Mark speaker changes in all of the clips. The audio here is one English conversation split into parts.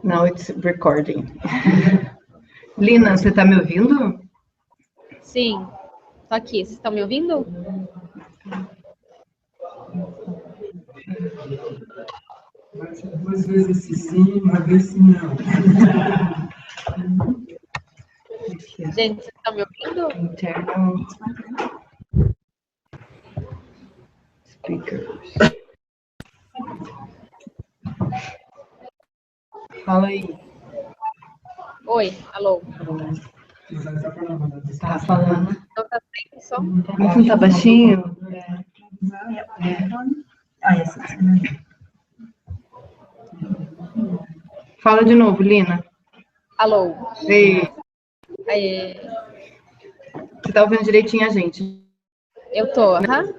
Speaker 1: Now it's recording. Lina, você está me ouvindo?
Speaker 2: Sim, tô aqui. Vocês estão me ouvindo?
Speaker 3: Duas vezes sim, uma vez sim não.
Speaker 2: Gente, vocês estão me ouvindo?
Speaker 1: Internal speakers. Fala aí.
Speaker 2: Oi, alô.
Speaker 1: Tá falando.
Speaker 2: Não tá sem som?
Speaker 1: Mas não tá baixinho? Fala de novo, Lina.
Speaker 2: Alô.
Speaker 1: Ei,
Speaker 2: Aê.
Speaker 1: você tá ouvindo direitinho a gente?
Speaker 2: Eu tô, aham.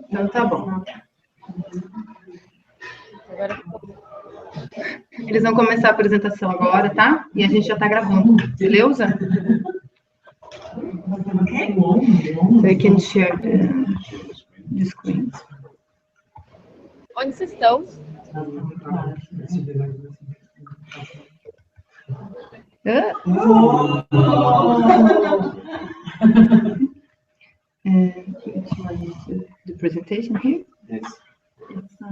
Speaker 1: Então tá bom.
Speaker 2: Agora
Speaker 1: Eles vão começar a apresentação agora, tá? E a gente já tá gravando. Beleza? So you can share the screen.
Speaker 2: onde vocês estão?
Speaker 1: Which one is the presentation here? Yes. It's a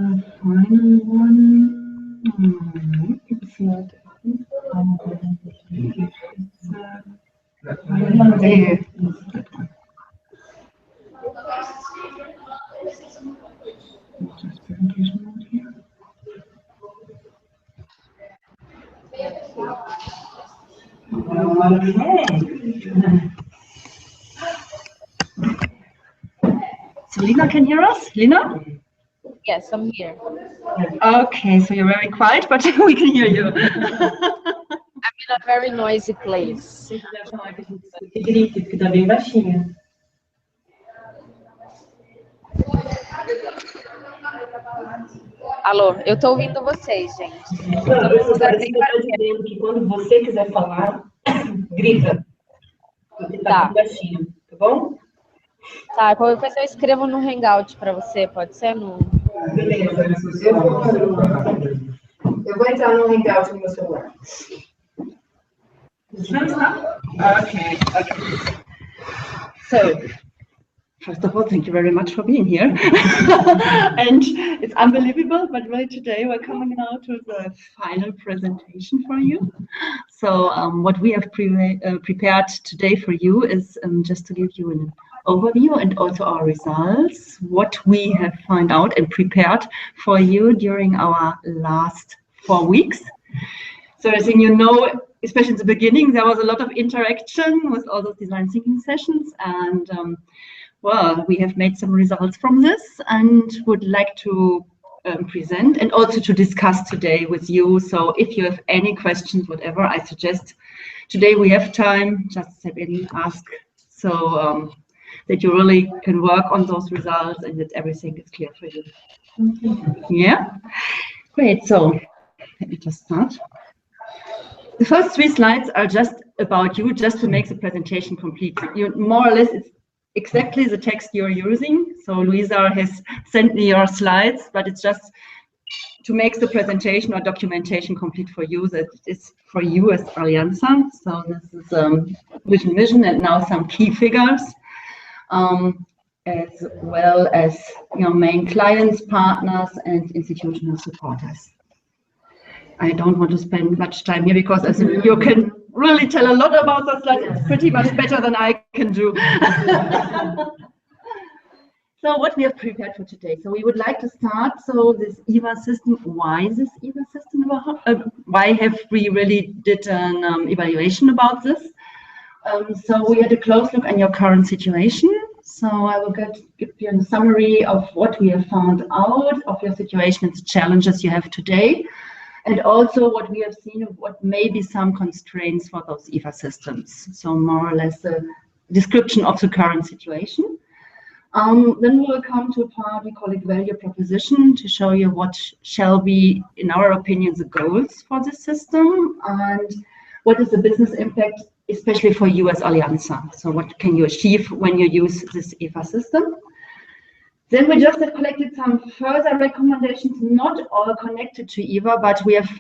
Speaker 1: final one. It's not. It's there. Just presentation mode here. So Lina can hear us? Lina?
Speaker 2: Yes, I'm here.
Speaker 1: Okay, so you're very quiet, but we can hear you.
Speaker 2: I'm in a very noisy place.
Speaker 1: Grite, porque tá bem baixinho.
Speaker 2: Alô, eu tô ouvindo vocês, gente.
Speaker 1: Parece que eu tô dizendo que quando você quiser falar, grita. Porque tá bem baixinho, tá bom?
Speaker 2: Tá, qualquer coisa eu escrevo no Hangout pra você, pode ser? No...
Speaker 1: Beleza. Eu vou entrar no Hangout no meu celular. Okay. So, first of all, thank you very much for being here. And it's unbelievable, but really today we're coming now to the final presentation for you. So what we have prepared today for you is just to give you an overview and also our results, what we have found out and prepared for you during our last 4 weeks. So as you know, especially in the beginning, there was a lot of interaction with all those design thinking sessions, and well, we have made some results from this and would like to present and also to discuss today with you. So if you have any questions, whatever, I suggest today we have time, just step in, ask, so that you really can work on those results and that everything is clear for you. Yeah, great. So let me just start. The first 3 slides are just about you, just to make the presentation complete. You more or less, it's exactly the text you're using. So Luisa has sent me your slides, but it's just to make the presentation or documentation complete for you, that is for you as Alianza. So this is vision, and now some key figures, as well as main clients, partners, and institutional supporters. I don't want to spend much time here because as you can really tell a lot about the slides. It's pretty much better than I can do. So what we have prepared for today. So we would like to start. So this EVA system, why this EVA system? Why have we really did an evaluation about this? So we had a close look on your current situation. So I will give you a summary of what we have found out of your situation and the challenges you have today. And also what we have seen of what may be some constraints for those EVA systems. So more or less a description of the current situation. Then we will come to a part, we call it value proposition, to show you what shall be, in our opinion, the goals for this system and what is the business impact, especially for you as Alianza. So what can you achieve when you use this EVA system? Then we just have collected some further recommendations, not all connected to EVA, but we have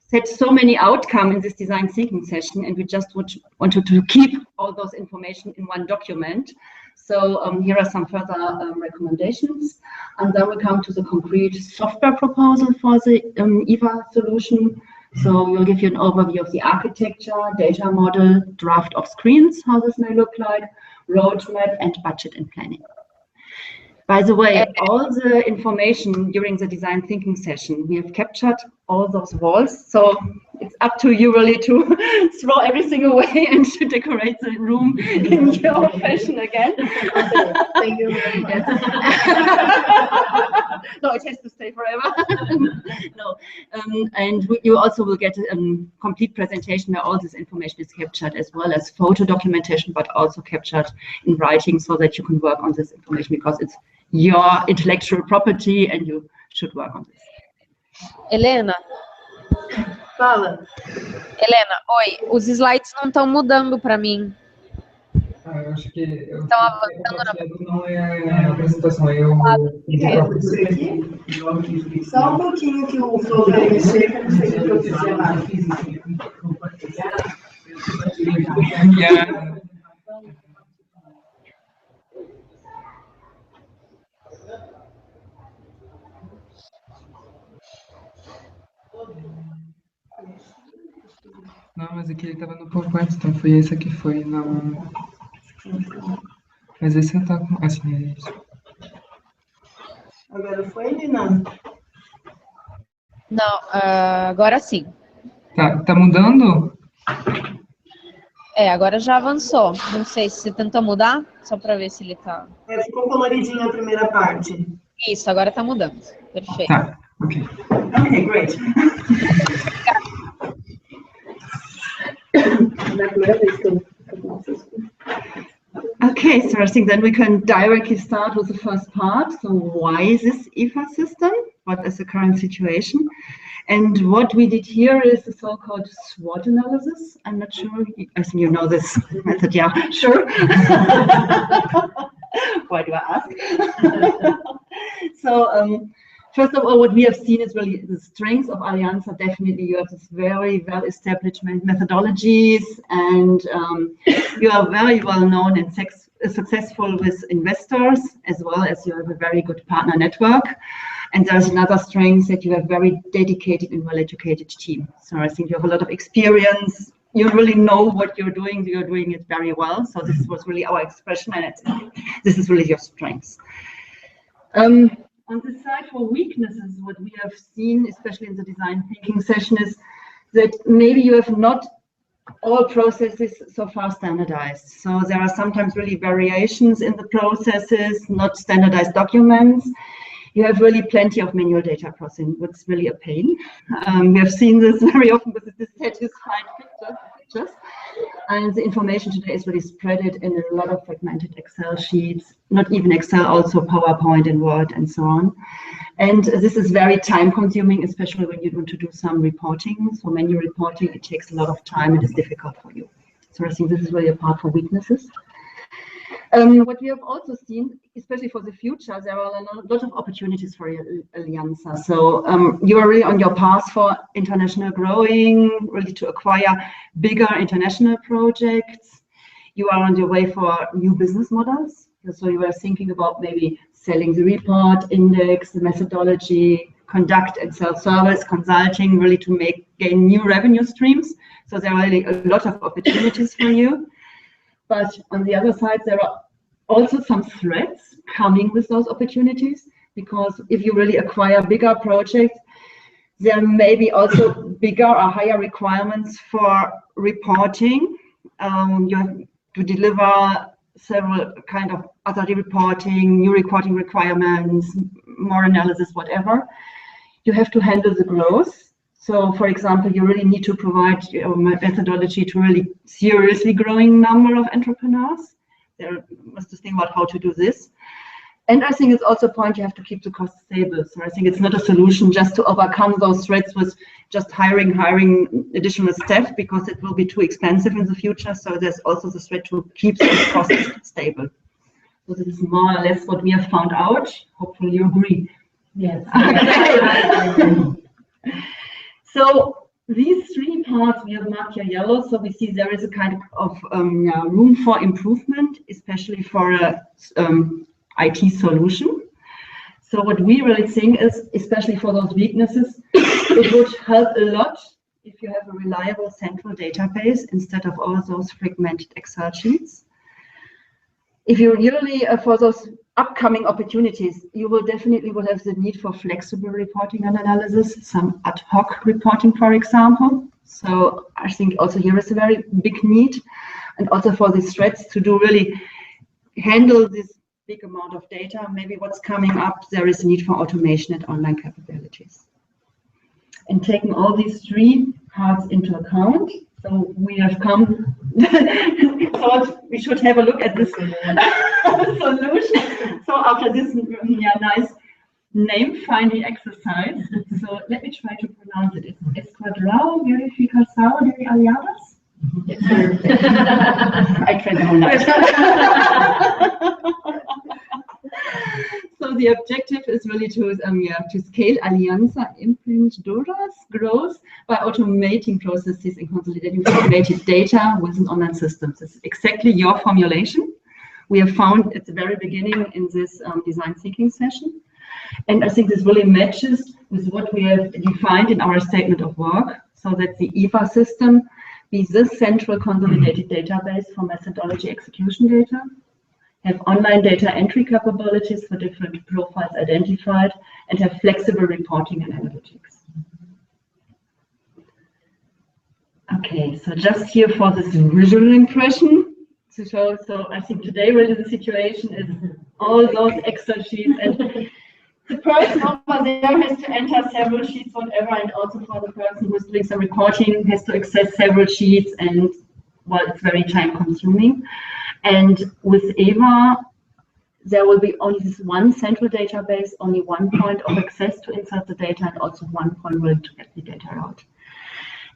Speaker 1: set so many outcomes in this design thinking session, and we just wanted to keep all those information in one document. So here are some further recommendations, and then we come to the concrete software proposal for the EVA solution. So we'll give you an overview of the architecture, data model, draft of screens, how this may look like, roadmap, and budget and planning. By the way, all the information during the design thinking session, we have captured all those walls. So it's up to you really to throw everything away and to decorate the room in your fashion again.
Speaker 2: Thank you very much.
Speaker 1: No, it has to stay forever. No, and you also will get a complete presentation where all this information is captured, as well as photo documentation, but also captured in writing, so that you can work on this information, because it's your intellectual property and you should work on this.
Speaker 2: Helena?
Speaker 3: Fala.
Speaker 2: Helena, oi. Os slides não estão mudando para mim.
Speaker 3: Ah, eu acho que eu
Speaker 2: Estão avançando
Speaker 3: não é a apresentação, é o só um pouquinho que o Flow vai mexer, que eu não sei o que eu fizer lá. Não, mas aqui ele estava no PowerPoint, então foi esse que foi, não. Mas esse não tá com. Assim, é isso. Agora foi, Lina?
Speaker 2: Não, agora sim.
Speaker 3: Tá mudando?
Speaker 2: É, agora já avançou. Não sei se você tentou mudar, só para ver se ele tá.
Speaker 3: Ficou coloridinho a primeira parte.
Speaker 2: Isso, agora tá mudando. Perfeito.
Speaker 3: Tá, ok. Ok, great.
Speaker 1: Okay, so I think then we can directly start with the first part. So why is this EVA system? What is the current situation? And what we did here is the so-called SWOT analysis. I'm not sure, I think you know this method, yeah, sure. Why do I ask? So, first of all, what we have seen is really the strengths of Allianza. Definitely, you have this very well-established methodologies, and you are very well known and successful with investors, as well as you have a very good partner network. And there's another strength that you have very dedicated and well-educated team. So I think you have a lot of experience. You really know what you're doing it very well. So this was really our expression, and this is really your strengths. On the side for weaknesses, what we have seen, especially in the design thinking session, is that maybe you have not all processes so far standardized. So there are sometimes really variations in the processes, not standardized documents. You have really plenty of manual data processing, which is really a pain. We have seen this very often with the dissatisfied pictures. And the information today is really spread in a lot of fragmented Excel sheets, not even Excel, also PowerPoint and Word and so on. And this is very time consuming, especially when you want to do some reporting. So manual reporting, it takes a lot of time and it's difficult for you. So I think this is really a part for weaknesses. What we have also seen, especially for the future, there are a lot of opportunities for Allianza. So you are really on your path for international growing, really to acquire bigger international projects. You are on your way for new business models. So you are thinking about maybe selling the report, index, the methodology, conduct and self-service, consulting, really to gain new revenue streams. So there are really a lot of opportunities for you. But on the other side, there are also some threats coming with those opportunities, because if you really acquire bigger projects, there may be also bigger or higher requirements for reporting. You have to deliver several kind of other reporting, new reporting requirements, more analysis, whatever. You have to handle the growth. So, for example, you really need to provide your methodology to really seriously growing number of entrepreneurs. There must think about how to do this. And I think it's also a point you have to keep the cost stable. So I think it's not a solution just to overcome those threats with just hiring additional staff, because it will be too expensive in the future. So there's also the threat to keep the costs stable. So this is more or less what we have found out. Hopefully you agree.
Speaker 3: Yes.
Speaker 1: So these three parts we have marked here yellow, so we see there is a kind of room for improvement, especially for a IT solution. So what we really think is, especially for those weaknesses, it would help a lot if you have a reliable central database instead of all those fragmented Excel sheets. If you really, for those upcoming opportunities, you will definitely have the need for flexible reporting and analysis, some ad hoc reporting, for example. So I think also here is a very big need, and also for these threads to do really handle this big amount of data, maybe what's coming up, there is a need for automation and online capabilities. And taking all these three parts into account, so we have come, thought we should have a look at this solution. So after this nice name finding exercise, so let me try to pronounce it. It's Esquadrão Verificação de Aliados.
Speaker 3: Yes, sir.
Speaker 1: I tried the whole night. So the objective is really to scale Alianza Empreendedoras growth by automating processes and consolidating fragmented data within online systems. This is exactly your formulation. We have found at the very beginning in this design thinking session. And I think this really matches with what we have defined in our statement of work, so that the EVA system be this central consolidated database for methodology execution data, have online data entry capabilities for different profiles identified, and have flexible reporting and analytics. Okay, so just here for this visual impression to show, so I think today really the situation is all those Excel sheets, and the person over there has to enter several sheets, whatever, and also for the person who's doing some reporting has to access several sheets, and well, it's very time consuming. And with EVA, there will be only this one central database, only one point of access to insert the data, and also one point really to get the data out.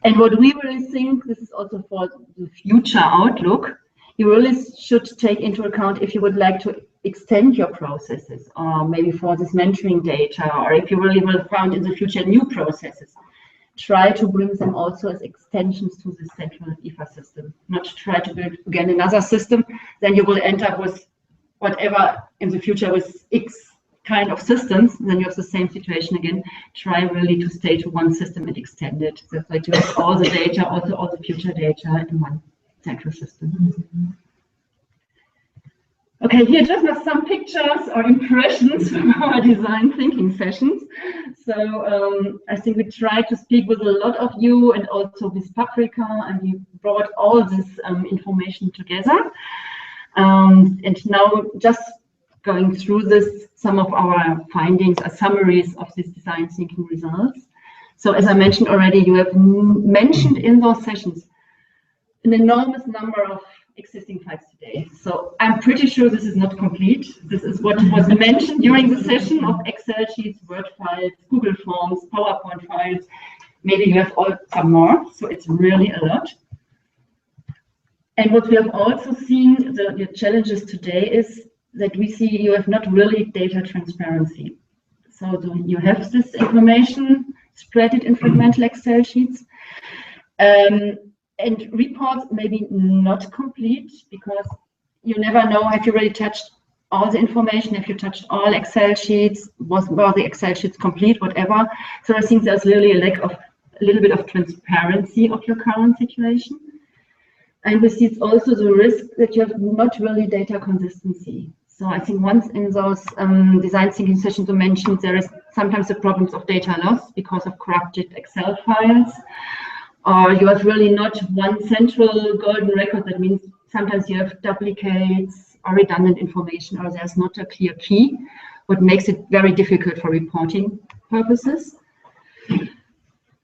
Speaker 1: And what we really think, this is also for the future outlook, you really should take into account if you would like to extend your processes, or maybe for this mentoring data, or if you really will find in the future new processes, try to bring them also as extensions to the central EVA system, not to try to build again another system, then you will end up with whatever in the future with X kind of systems, then you have the same situation again. Try really to stay to one system and extend it, so that you have all the data, also all the future data in one central system. Okay, here just have some pictures or impressions from our design thinking sessions. So I think we tried to speak with a lot of you and also with Paprika, and we brought all this information together. And now just going through this, some of our findings are summaries of these design thinking results. So as I mentioned already, you have mentioned in those sessions an enormous number of existing files today. So I'm pretty sure this is not complete. This is what was mentioned during the session of Excel sheets, Word files, Google Forms, PowerPoint files. Maybe you have some more, so it's really a lot. And what we have also seen, the challenges today is that we see you have not really data transparency. So you have this information spread it in fragmental Excel sheets. And reports maybe not complete, because you never know, have you really touched all the information, have you touched all Excel sheets, were the Excel sheets complete, whatever. So I think there's really a lack of a little bit of transparency of your current situation. And we see it's also the risk that you have not really data consistency. So I think once in those design thinking sessions you mentioned, there is sometimes the problems of data loss because of corrupted Excel files. Or you have really not one central golden record. That means sometimes you have duplicates or redundant information, or there's not a clear key, what makes it very difficult for reporting purposes.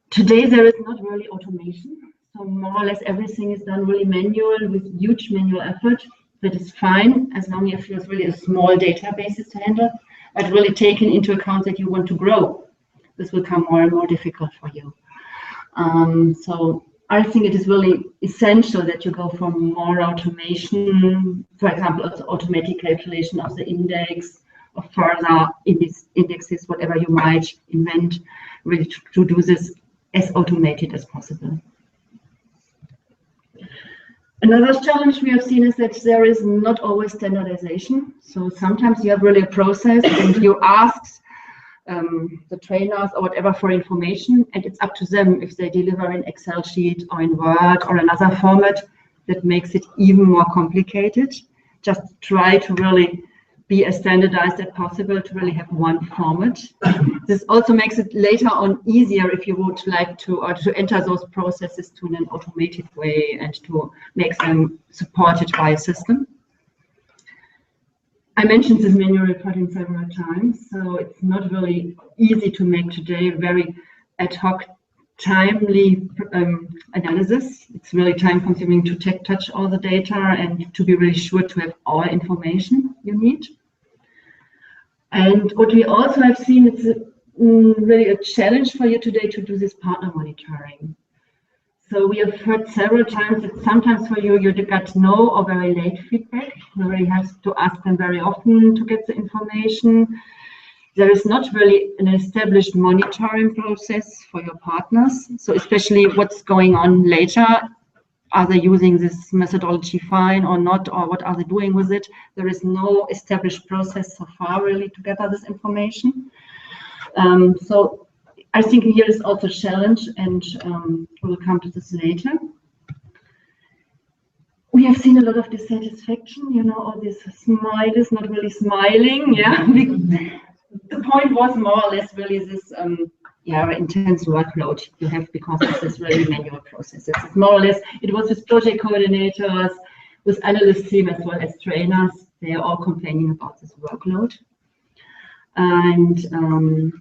Speaker 1: Today there is not really automation, so more or less everything is done really manual with huge manual effort. That is fine as long as there's really a small databases to handle, but really taking into account that you want to grow, this will become more and more difficult for you. So I think it is really essential that you go for more automation, for example, automatic calculation of the index, or further indexes, whatever you might invent, really to do this as automated as possible. Another challenge we have seen is that there is not always standardization. So sometimes you have really a process and you ask the trainers or whatever for information, and it's up to them if they deliver an Excel sheet or in Word or another format that makes it even more complicated. Just try to really be as standardized as possible to really have one format. This also makes it later on easier if you would like to enter those processes to an automated way and to make them supported by a system. I mentioned this manual reporting several times, so it's not really easy to make today very ad hoc, timely analysis. It's really time consuming to touch all the data and to be really sure to have all information you need. And what we also have seen, it's really a challenge for you today to do this partner monitoring. So we have heard several times that sometimes for you get no or very late feedback. You really have to ask them very often to get the information. There is not really an established monitoring process for your partners. So especially what's going on later, are they using this methodology fine or not, or what are they doing with it? There is no established process so far really to gather this information. So I think here is also a challenge, and we'll come to this later. We have seen a lot of dissatisfaction, you know, all these smiles, not really smiling, yeah. The point was more or less really this intense workload you have because of this really manual processes. It's more or less, it was with project coordinators, with analyst team as well as trainers. They are all complaining about this workload. And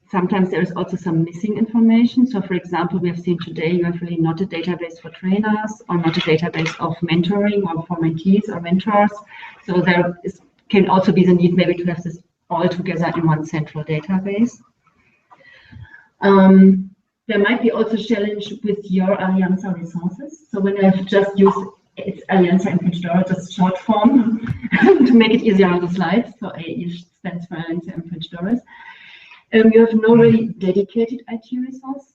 Speaker 1: sometimes there is also some missing information. So for example, we have seen today you have really not a database for trainers or not a database of mentoring or for mentees or mentors. So there can also be the need maybe to have this all together in one central database. There might be also a challenge with your Alianza resources. So when I've just used it's Alianza Emprendedores, just short form to make it easier on the slides. So AE stands for Alianza Emprendedores. You have no really dedicated IT resource.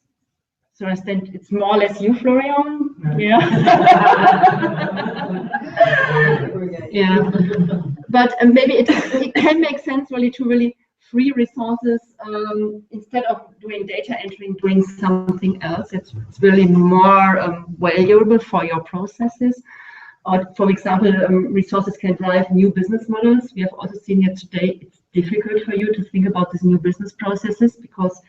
Speaker 1: So I understand it's more or less you, Florian. Yeah. Yeah. But maybe it can make sense really to really free resources instead of doing data entering, doing something else. It's really more valuable for your processes. Or, for example, resources can drive new business models. We have also seen that today it's difficult for you to think about these new business processes because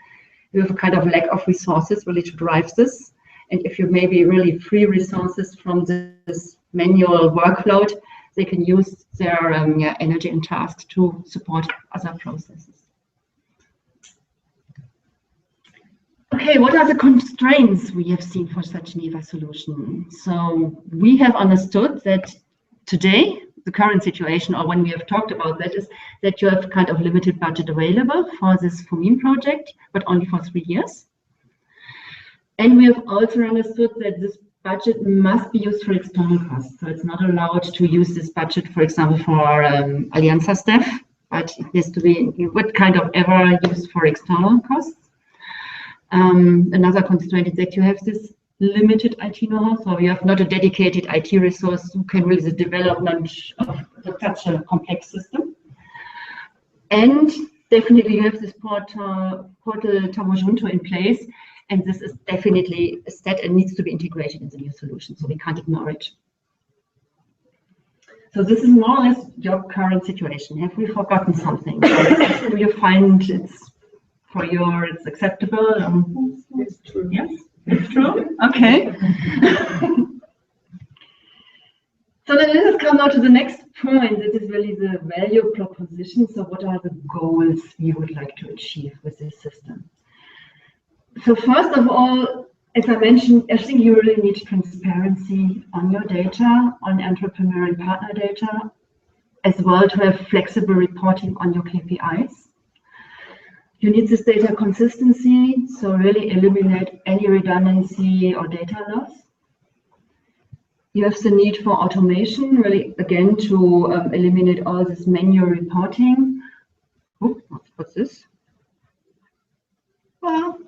Speaker 1: you have a kind of lack of resources really to drive this. And if you maybe really free resources from this manual workload, they can use their energy and tasks to support other processes. Okay, what are the constraints we have seen for such an EVA solution? So we have understood that today, the current situation, or when we have talked about that, is that you have kind of limited budget available for this FOMIN project, but only for 3 years. And we have also understood that this budget must be used for external costs. So it's not allowed to use this budget, for example, for Alianza staff, but it needs to be what kind of ever used for external costs. Another constraint is that you have this limited IT know-how, so you have not a dedicated IT resource who can really the development of such a complex system. And definitely you have this portal Tamojunto in place, and this is definitely a step and needs to be integrated in the new solution, so we can't ignore it. So this is more or less your current situation. Have we forgotten something? Do you find it's for your it's acceptable?
Speaker 3: It's true.
Speaker 1: Yes, it's true. Okay. So then let us come now to the next point. That is really the value proposition. So what are the goals we would like to achieve with this system? So first of all, as I mentioned, I think you really need transparency on your data, on entrepreneur and partner data, as well to have flexible reporting on your KPIs. You need this data consistency, so really eliminate any redundancy or data loss. You have the need for automation, really, again, to eliminate all this manual reporting. Oops, what's this? Well,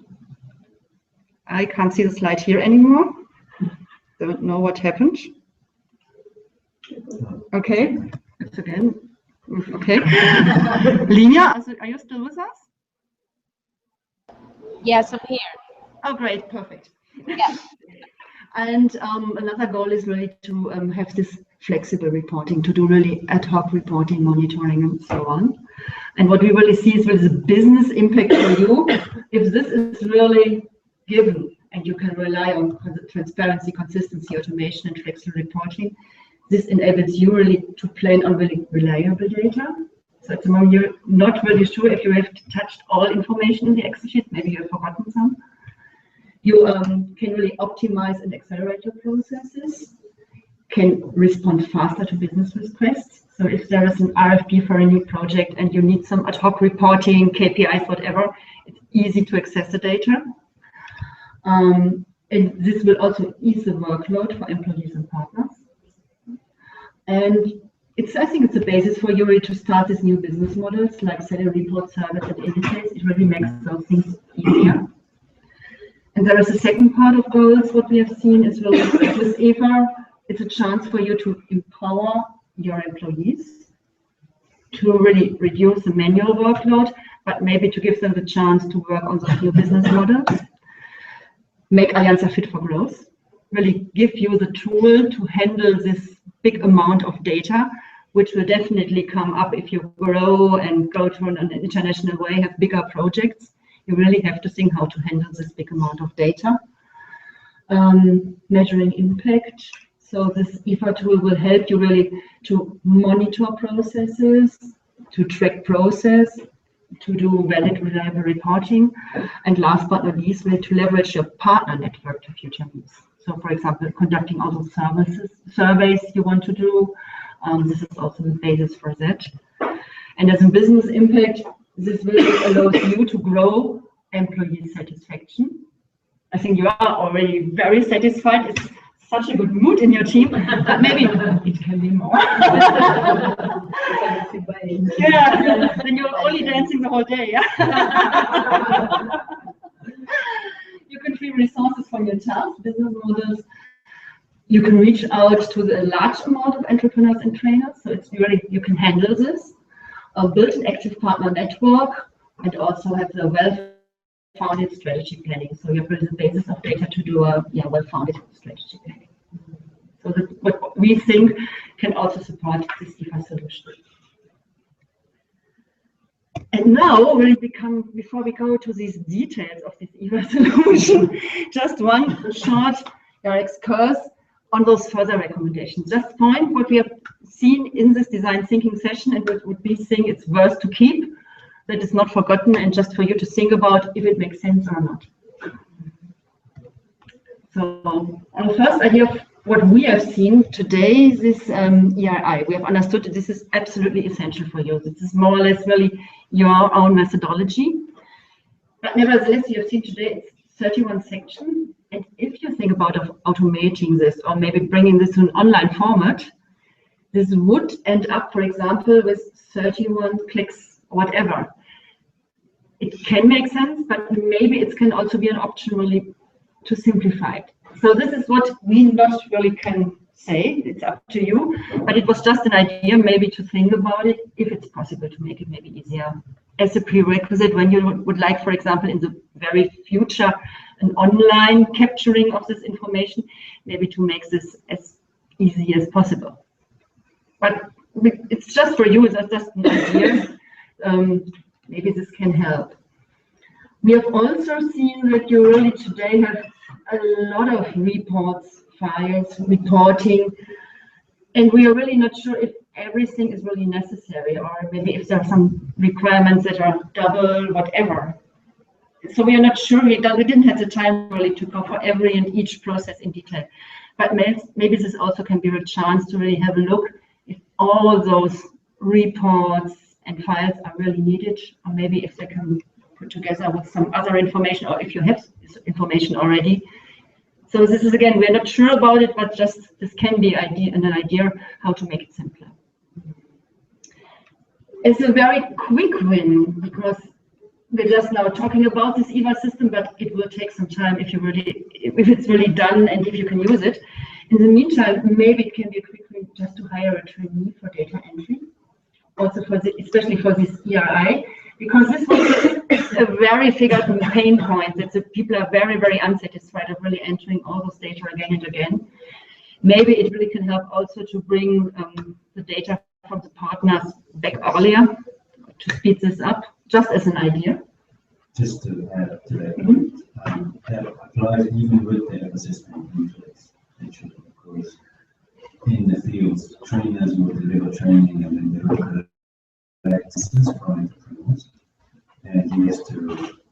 Speaker 1: I can't see the slide here anymore. Don't know what happened. Okay, it's again. Okay. Linia, are you still with us?
Speaker 2: Yes, I'm here.
Speaker 1: Oh, great, perfect.
Speaker 2: Yeah.
Speaker 1: And another goal is really to have this flexible reporting, to do really ad hoc reporting, monitoring, and so on. And what we really see is really the business impact for you. If this is really given and you can rely on transparency, consistency, automation, and flexible reporting, this enables you really to plan on really reliable data. So at the moment, you're not really sure if you have touched all information in the Excel sheet, maybe you have forgotten some. You can really optimize and accelerate your processes, can respond faster to business requests. So if there is an RFP for a new project and you need some ad hoc reporting, KPIs, whatever, it's easy to access the data. And this will also ease the workload for employees and partners. And I think it's a basis for you really to start these new business models like salary report service and indices. It really makes those things easier. And there is a second part of goals. What we have seen is really with EVA, it's a chance for you to empower your employees to really reduce the manual workload, but maybe to give them the chance to work on those new business models, make Allianz fit for growth, really give you the tool to handle this big amount of data, which will definitely come up if you grow and go to an international way, have bigger projects. You really have to think how to handle this big amount of data. Measuring impact. So this EVA tool will help you really to monitor processes, to track process, to do valid, reliable reporting. And last but not least, really to leverage your partner network to future needs. So for example, conducting all those surveys you want to do. This is also the basis for that. And as a business impact, this really allows you to grow employee satisfaction. I think you are already very satisfied. It's such a good mood in your team, but maybe it can be more. Yeah, then you're only dancing the whole day. Yeah? You can free resources from your tasks, business models. You can reach out to a large amount of entrepreneurs and trainers, so it's really, you can handle this. Build an active partner network, and also have the well-founded strategy planning. So you have the basis of data to do a well-founded strategy planning. So that what we think can also support this EVA solution. And now we'll before we go to these details of this EVA solution, just one short excursus on those further recommendations. Just point what we have seen in this design thinking session and what we think it's worth to keep, that is not forgotten, and just for you to think about if it makes sense or not. So on the first idea of what we have seen today, this ERI, we have understood that this is absolutely essential for you. This is more or less really your own methodology. But nevertheless, you have seen today it's 31 sections. And if you think about automating this or maybe bringing this to an online format, this would end up, for example, with 31 clicks, whatever. It can make sense, but maybe it can also be an option really to simplify it. So this is what we not really can say. It's up to you. But it was just an idea maybe to think about it, if it's possible to make it maybe easier. As a prerequisite, when you would like, for example, in the very future, an online capturing of this information, maybe to make this as easy as possible. But it's just for you, it's just an idea. Maybe this can help. We have also seen that you really today have a lot of reports, files, reporting, and we are really not sure if everything is really necessary, or maybe if there are some requirements that are double, whatever. So we are not sure, we didn't have the time really to go for every and each process in detail. But maybe this also can be a chance to really have a look if all those reports and files are really needed, or maybe if they can put together with some other information, or if you have information already. So this is, again, we're not sure about it, but just this can be an idea how to make it simpler. It's a very quick win because we're just now talking about this EVA system, but it will take some time if it's really done and if you can use it. In the meantime, maybe it can be a quick win just to hire a trainee for data entry, also especially for this ERI, because this is a very figured pain point that the people are very, very unsatisfied of really entering all those data again and again. Maybe it really can help also to bring the data from the partners back earlier to speed this up, just as an idea.
Speaker 4: Just to add to that, that applies even with the ecosystem in place, actually, because in the fields, trainers will deliver training and then they will collect assistance from entrepreneurs, and he has to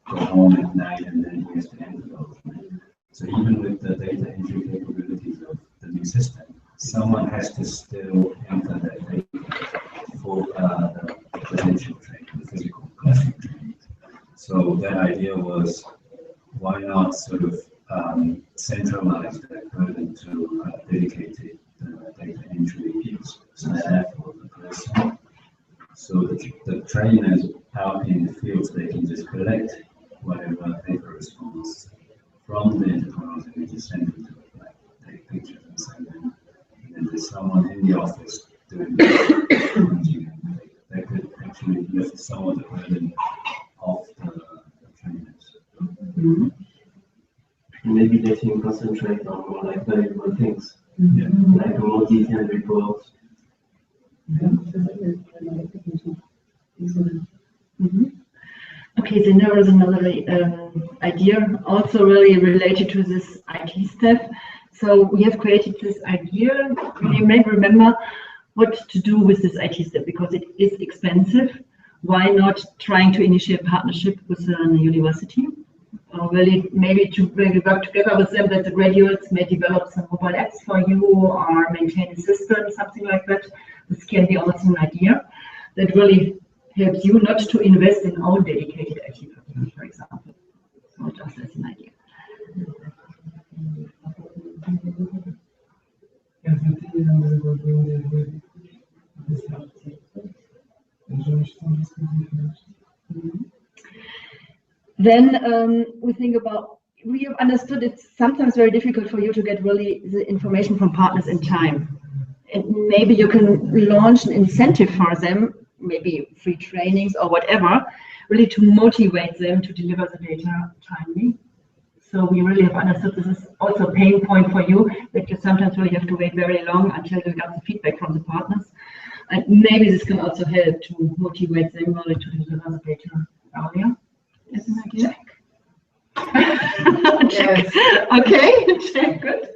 Speaker 4: go home at night and then he has to enter those. So even with the data entry capabilities of the new system, someone has to still enter that data for the potential training, the physical classroom training. So that idea was, why not sort of centralize that burden to dedicated data entry staff or the person. So the trainers out in the fields, they can just collect whatever paper response from the enterprise and they just send them to the lab, take pictures and send them. And then there's someone in the office doing that. That could actually lift some of the burden off the trainers.
Speaker 3: Mm-hmm. Maybe they can concentrate on more like valuable things, like a more detailed report.
Speaker 1: Okay, then there is another idea also really related to this IT staff. So we have created this idea. You may remember what to do with this IT staff because it is expensive. Why not trying to initiate a partnership with a university? Really, maybe to really work together with them, that the graduates may develop some mobile apps for you or maintain a system, something like that. This can be also an idea that really helps you not to invest in own dedicated IT personnel, for example. So just as an idea. Then we think about, we have understood it's sometimes very difficult for you to get really the information from partners in time. And maybe you can launch an incentive for them, maybe free trainings or whatever, really to motivate them to deliver the data timely. So we really have understood this is also a pain point for you, that you sometimes really have to wait very long until you get the feedback from the partners. And maybe this can also help to motivate them really to deliver the data earlier. Is an idea? Check. Okay, check, good.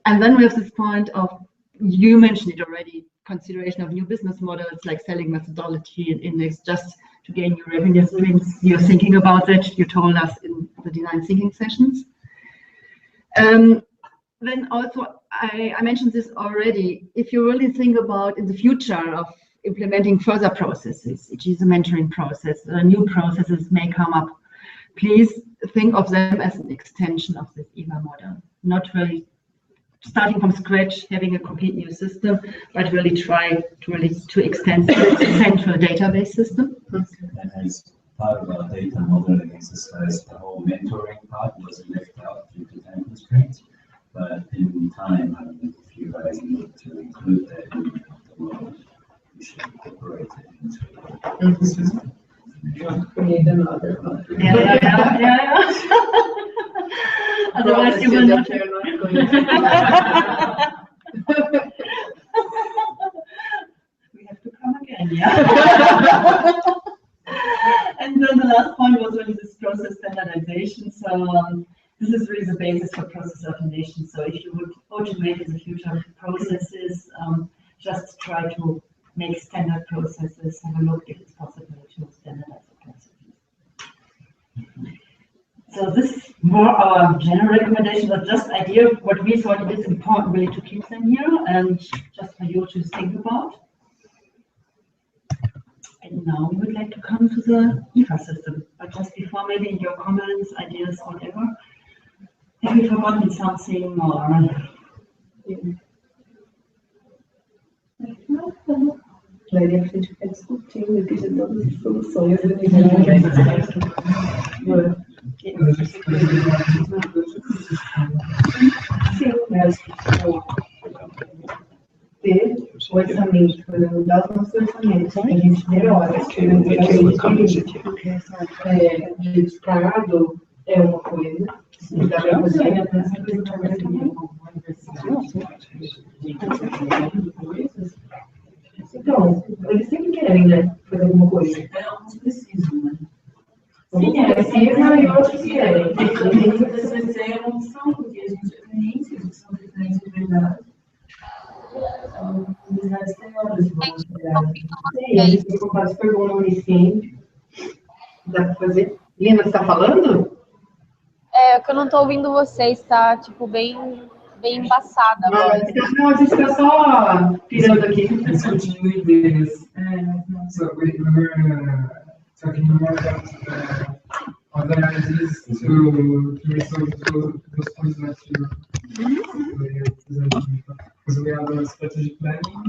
Speaker 1: And then we have this point of, you mentioned it already, consideration of new business models like selling methodology and index just to gain new revenue streams. You're thinking about that, you told us in the design thinking sessions. Then also, I mentioned this already, if you really think about in the future of implementing further processes, it is a mentoring process, new processes may come up. Please think of them as an extension of this EVA model, not really starting from scratch, having a complete new system, but really try to extend the central database system.
Speaker 4: And as part of our data modeling exercise, the whole mentoring part was left out due to time constraints. But in time, I mean, if you guys need to include that in the model, you should incorporate it into the system.
Speaker 3: Create another one.
Speaker 1: Yeah. Otherwise, you will not. We have to come again, yeah. And then the last point was really this process standardization. So this is really the basis for process automation. So if you would automate in the future processes, just try to make standard processes, have a look if it's possible to standardize the processes. So this is more our general recommendation, but just idea of what we thought it is important really to keep them here and just for you to think about. And now we would like to come to the EVA system. But just before, maybe your comments, ideas, whatever. Have we forgotten something or?
Speaker 5: Maybe a gente fica discutindo aqui de todas as soluções. Sim, mas ter o orçamento, por exemplo, dar os nossos orçamentos, a gente ter horas que a gente de descarado é uma coisa, e dá para você então, eles sempre querem, né, fazer alguma coisa.
Speaker 6: Alguns precisam, né?
Speaker 5: Sim, precisam e outros querem.
Speaker 6: Muitas vezes é uma opção, porque a gente é cliente, são clientes de verdade. São comunidades maiores, vamos dizer.
Speaker 5: Sim, a gente tem comprado super bom no sim. Dá para fazer. Lina, você está falando?
Speaker 2: É que eu não tô ouvindo vocês, tá? Tipo, bem embaçada agora.
Speaker 5: Não, a gente está só pirando aqui.
Speaker 7: Discuting ideas. So we were talking more about other ideas to resolve those points that you presented. Because we have a strategic planning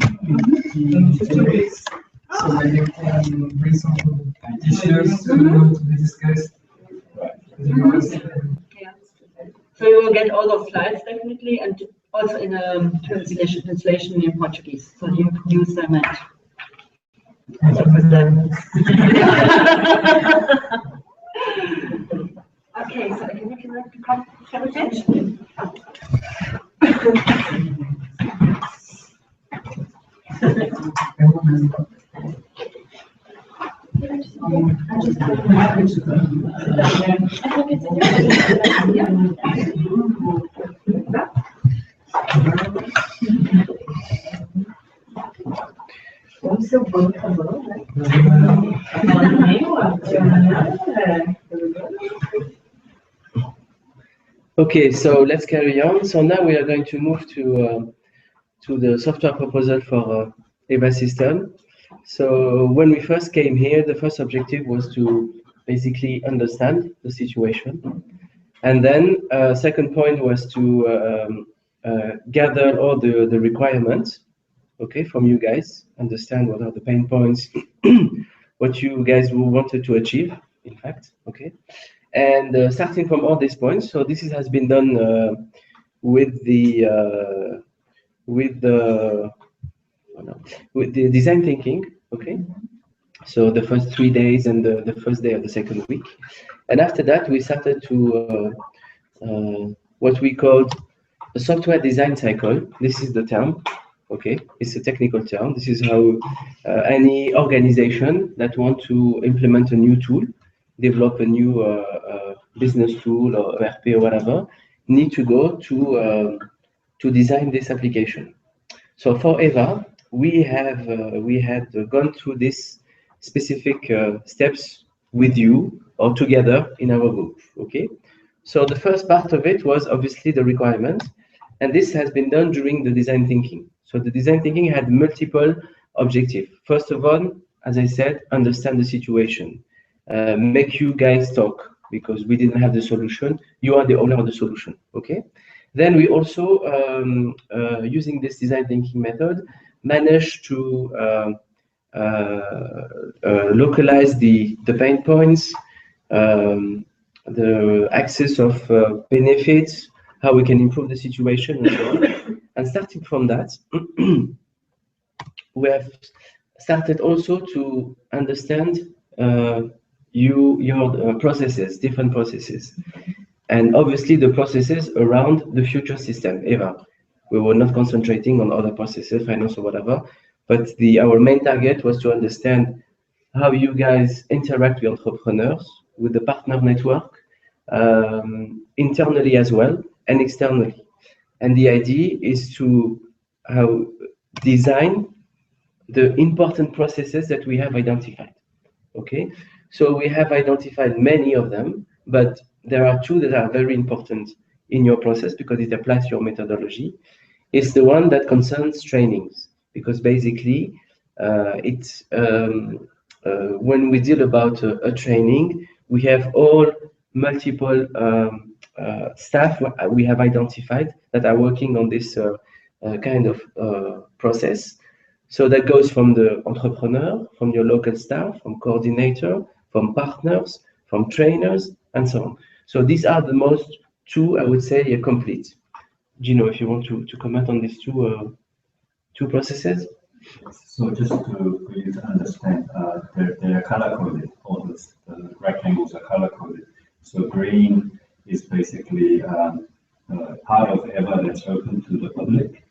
Speaker 7: in 2 weeks. So maybe we can bring some issues to be discussed.
Speaker 1: So you will get all those slides definitely, and also in a translation in Portuguese. So you can use them and also present. Okay, so again, if you like to come have a pitch.
Speaker 5: O seu banco tá bom, né?
Speaker 3: Okay, so let's carry on. So now we are going to move to the software proposal for EVA system. So when we first came here, the first objective was to basically understand the situation. And then second point was to gather all the requirements, okay, from you guys, understand what are the pain points, what you guys wanted to achieve, in fact, okay. And starting from all these points, so this has been done with the design thinking, okay. So the first 3 days and the first day of the second week, and after that we started to what we called a software design cycle. This is the term, okay. It's a technical term. This is how any organization that want to implement a new tool, develop a new business tool or ERP or whatever, need to go to design this application. So for EVA, we had gone through this specific steps with you or together in our group, okay? So the first part of it was obviously the requirement, and this has been done during the design thinking. So the design thinking had multiple objectives. First of all, as I said, understand the situation, make you guys talk, because we didn't have the solution. You are the owner of the solution, okay? Then we also, using this design thinking method, managed to localize the pain points, the access of benefits, how we can improve the situation, and so on. And starting from that, we have started also to understand your processes, different processes, and obviously the processes around the future system, EVA. We were not concentrating on other processes, finance or whatever, but our main target was to understand how you guys interact with entrepreneurs, with the partner network, internally as well and externally. And the idea is to design the important processes that we have identified. Okay, so we have identified many of them, but there are two that are very important in your process because it applies to your methodology. It's the one that concerns trainings, because basically when we deal about a training, we have all multiple staff we have identified that are working on this kind of process. So that goes from the entrepreneur, from your local staff, from coordinator, from partners, from trainers, and so on. So these are the most two, I would say, complete. Gino, if you want to comment on these two processes.
Speaker 4: So just for you to understand, they are color coded. All the rectangles are color coded. So green is basically part of EVA that's open to the public.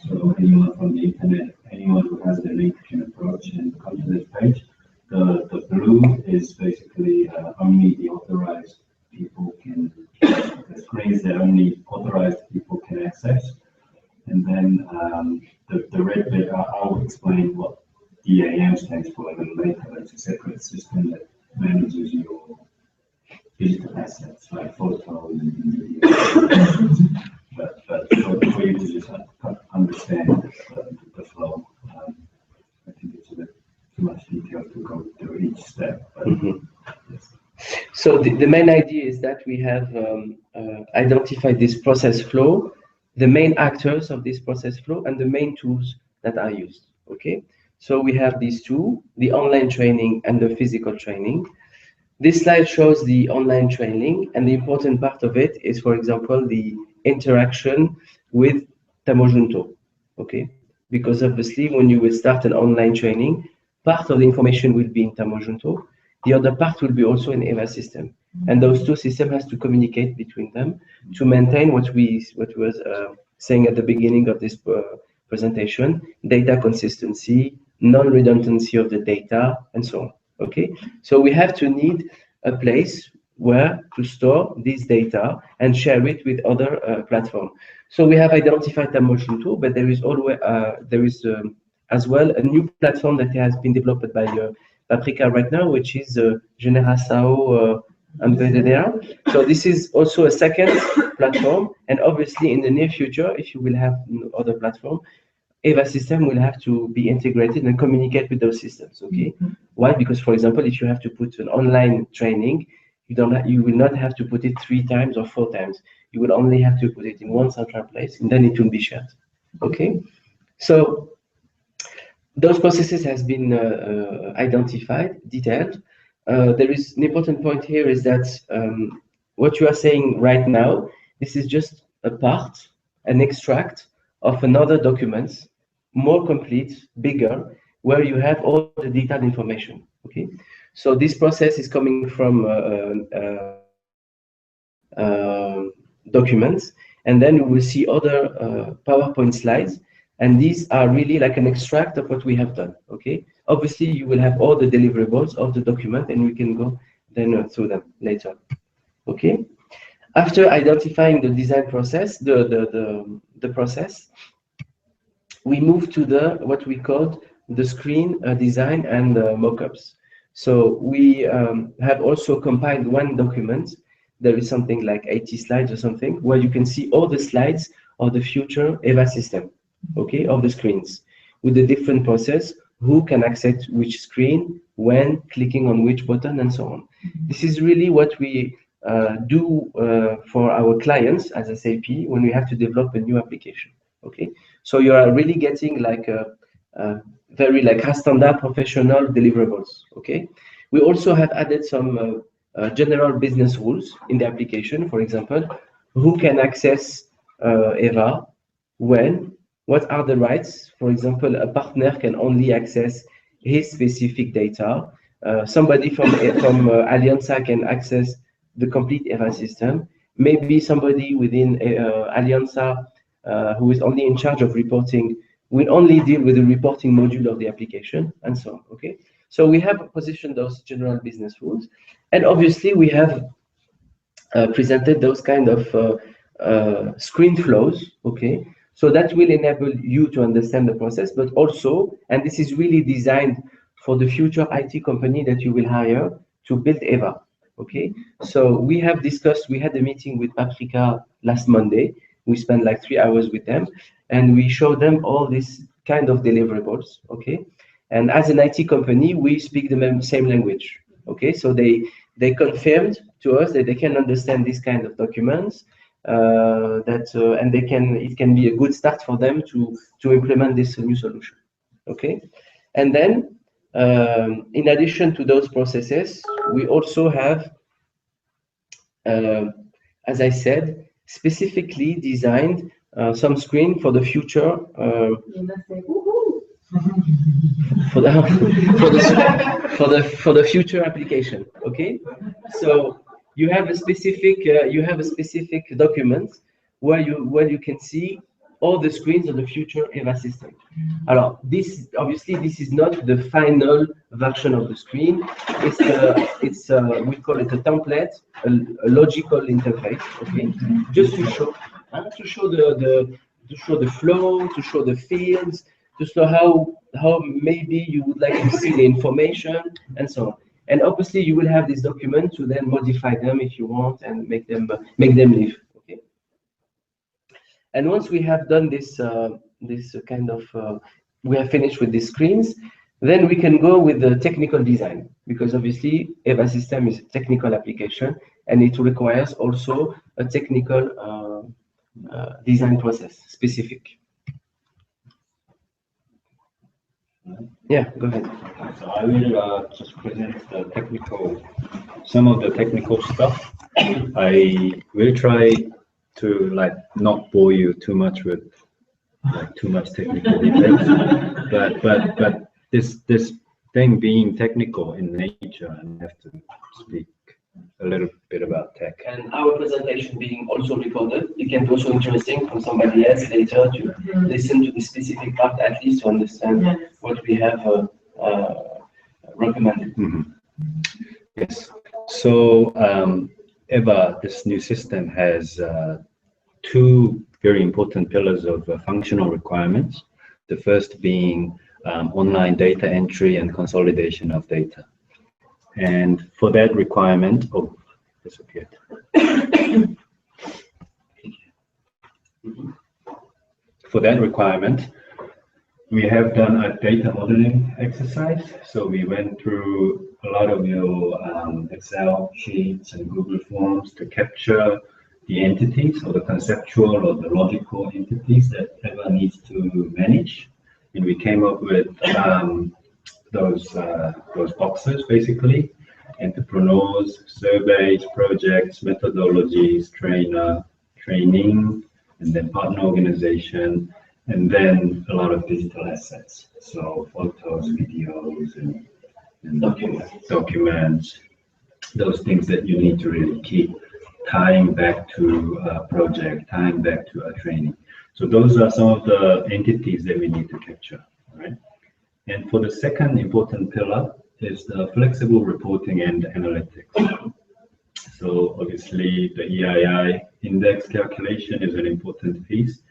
Speaker 4: So anyone from the internet, anyone who has the link can approach and come to this page. The blue is basically only the authorized people can, the screens that only authorized people can access. And then the red bit, I'll explain what DAM stands for a little later. It's a separate system that manages your digital assets like photos and videos. But for you to just understand the flow, I think it's a bit too much detail to go through each step. But, yes.
Speaker 3: So the main idea is that we have identified this process flow, the main actors of this process flow, and the main tools that are used. Okay, so we have these two, the online training and the physical training. This slide shows the online training, and the important part of it is, for example, the interaction with Tamojunto. Okay, because obviously when you will start an online training, part of the information will be in Tamojunto, the other part will be also in EVA system, and those two systems has to communicate between them to maintain what was saying at the beginning of this presentation: data consistency, non-redundancy of the data, and so on. Okay, so we have to need a place where to store this data and share it with other platforms. So we have identified Tamojunto, but there is always as well a new platform that has been developed by Paprika right now, which is Generação MPDDA. So this is also a second platform, and obviously in the near future, if you will have other platform, EVA system will have to be integrated and communicate with those systems. Okay, why? Because, for example, if you have to put an online training, you will not have to put it 3 times or 4 times. You will only have to put it in one central place, and then it will be shared. Okay, so those processes has been identified, detailed. There is an important point here is that what you are saying right now, this is just a part, an extract of another document, more complete, bigger, where you have all the detailed information. Okay, so this process is coming from documents, and then we will see other PowerPoint slides, and these are really like an extract of what we have done. Okay, obviously you will have all the deliverables of the document, and we can go then through them later. Okay, after identifying the design process, the process, we move to what we called the screen design and mockups. So we have also compiled one document. There is something like 80 slides or something, where you can see all the slides of the future EVA system, okay, of the screens, with the different process, who can access which screen, when, clicking on which button, and so on. This is really what we do for our clients as SAP when we have to develop a new application. Okay, so you are really getting like a very like standard professional deliverables. Okay, we also have added some general business rules in the application. For example, who can access EVA, when, what are the rights. For example, a partner can only access his specific data. Somebody from Alianza can access the complete EVA system. Maybe somebody within Alianza who is only in charge of reporting will only deal with the reporting module of the application, and so on. Okay, so we have positioned those general business rules, and obviously we have presented those kind of screen flows. Okay, so that will enable you to understand the process, but also, and this is really designed for the future IT company that you will hire to build EVA. Okay, so we have discussed, we had a meeting with Paprika last Monday. We spent like 3 hours with them, and we showed them all these kind of deliverables. Okay, And as an IT company, we speak the same language. Okay, so they confirmed to us that they can understand this kind of documents, and it can be a good start for them to implement this new solution. Okay, and then in addition to those processes, we also have, as I said, specifically designed some screen for the future. For the future application. Okay, so you have a specific document where you can see all the screens of the future EVA system. Alors, this is not the final version of the screen. It's we call it a template, a logical interface. Okay, just to show the flow, to show the fields, to show how maybe you would like to see the information and so on. And obviously, you will have this document to then modify them if you want and make them live. Okay. And once we have done this we have finished with these screens, then we can go with the technical design, because obviously EVA system is a technical application and it requires also a technical design process specific. Yeah, go ahead.
Speaker 8: So I will just present some of the technical stuff. I will try to not bore you too much with too much technical details, but this thing being technical in nature, I have to speak a little bit about tech.
Speaker 3: And our presentation being also recorded, it can be also interesting for somebody else later to listen to the specific part, at least to understand what we have recommended.
Speaker 8: Yes. So EVA, this new system, has two very important pillars of functional requirements. The first being online data entry and consolidation of data. And for that requirement, disappeared. For that requirement, we have done a data modeling exercise. So we went through a lot of your Excel sheets and Google Forms to capture the entities, or the conceptual or the logical entities that EVA needs to manage. And we came up with those boxes, basically: entrepreneurs, surveys, projects, methodologies, training, and then partner organization, and then a lot of digital assets. So photos, videos, and documents, those things that you need to really keep tying back to a project, tying back to a training. So those are some of the entities that we need to capture, right? And for the second important pillar is the flexible reporting and analytics. So obviously the EII index calculation is an important piece.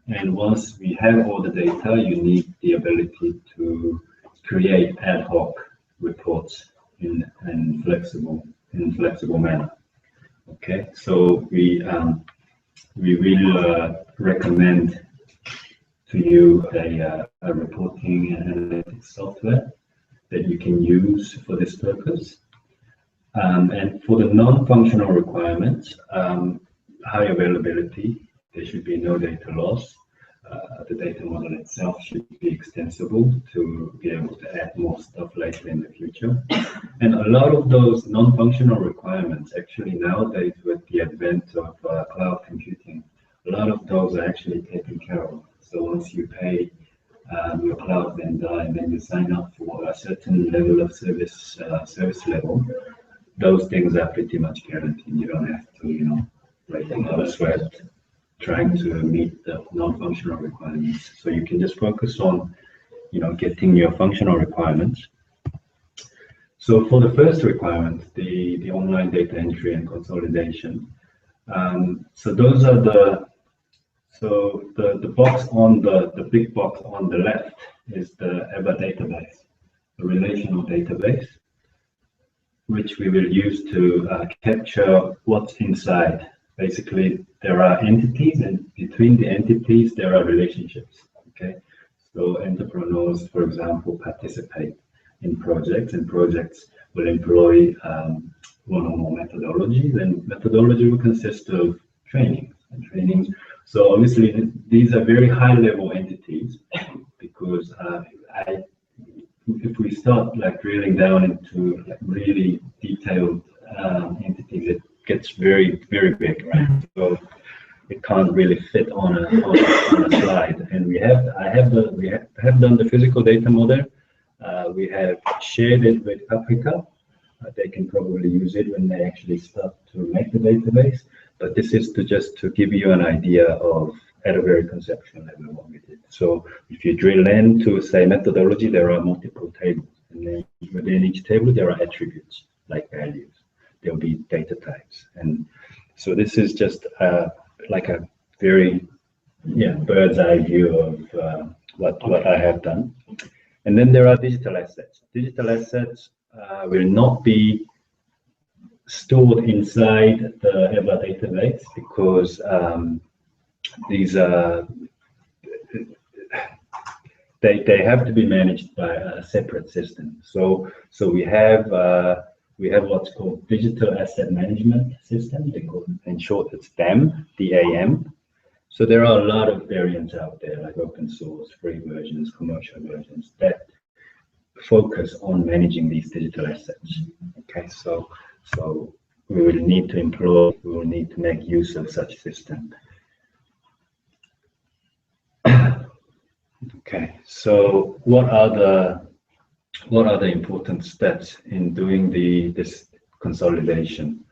Speaker 8: And once we have all the data, you need the ability to create ad hoc reports in flexible manner. Okay, so we will recommend to you a reporting and analytics software that you can use for this purpose. And for the non-functional requirements, high availability, there should be no data loss. The data model itself should be extensible to be able to add more stuff later in the future. And a lot of those non-functional requirements, actually nowadays with the advent of cloud computing, a lot of those are actually taken care of. So once you pay your cloud vendor and then you sign up for a certain level of service level, those things are pretty much guaranteed. You don't have to, break a lot of sweat trying to meet the non-functional requirements. So you can just focus on, getting your functional requirements. So for the first requirement, the online data entry and consolidation. So those are the box on the big box on the left is the EVA database, the relational database, which we will use to capture what's inside. Basically, there are entities, and between the entities, there are relationships. Okay, So entrepreneurs, for example, participate in projects, and projects will employ one or more methodologies, and methodology will consist of trainings and trainings. So obviously these are very high level entities, because if we start like drilling down into like really detailed entities, it gets very, very big, right? So it can't really fit on a slide. And we have done the physical data model. We have shared it with Paprika. They can probably use it when they actually start to make the database. But this is to give you an idea of, at a very conceptual level, what we did. So if you drill into, say, methodology, there are multiple tables, and then within each table there are attributes like values. There will be data types, and so this is just like a very bird's eye view of what I have done. And then there are digital assets. Digital assets will not be stored inside the EVA database, because these are they have to be managed by a separate system. So we have what's called digital asset management system. They call it, in short, it's DAM, DAM. So there are a lot of variants out there, like open source, free versions, commercial versions, that focus on managing these digital assets. Okay, so we will need to make use of such system. Okay, so what are the important steps in doing this consolidation?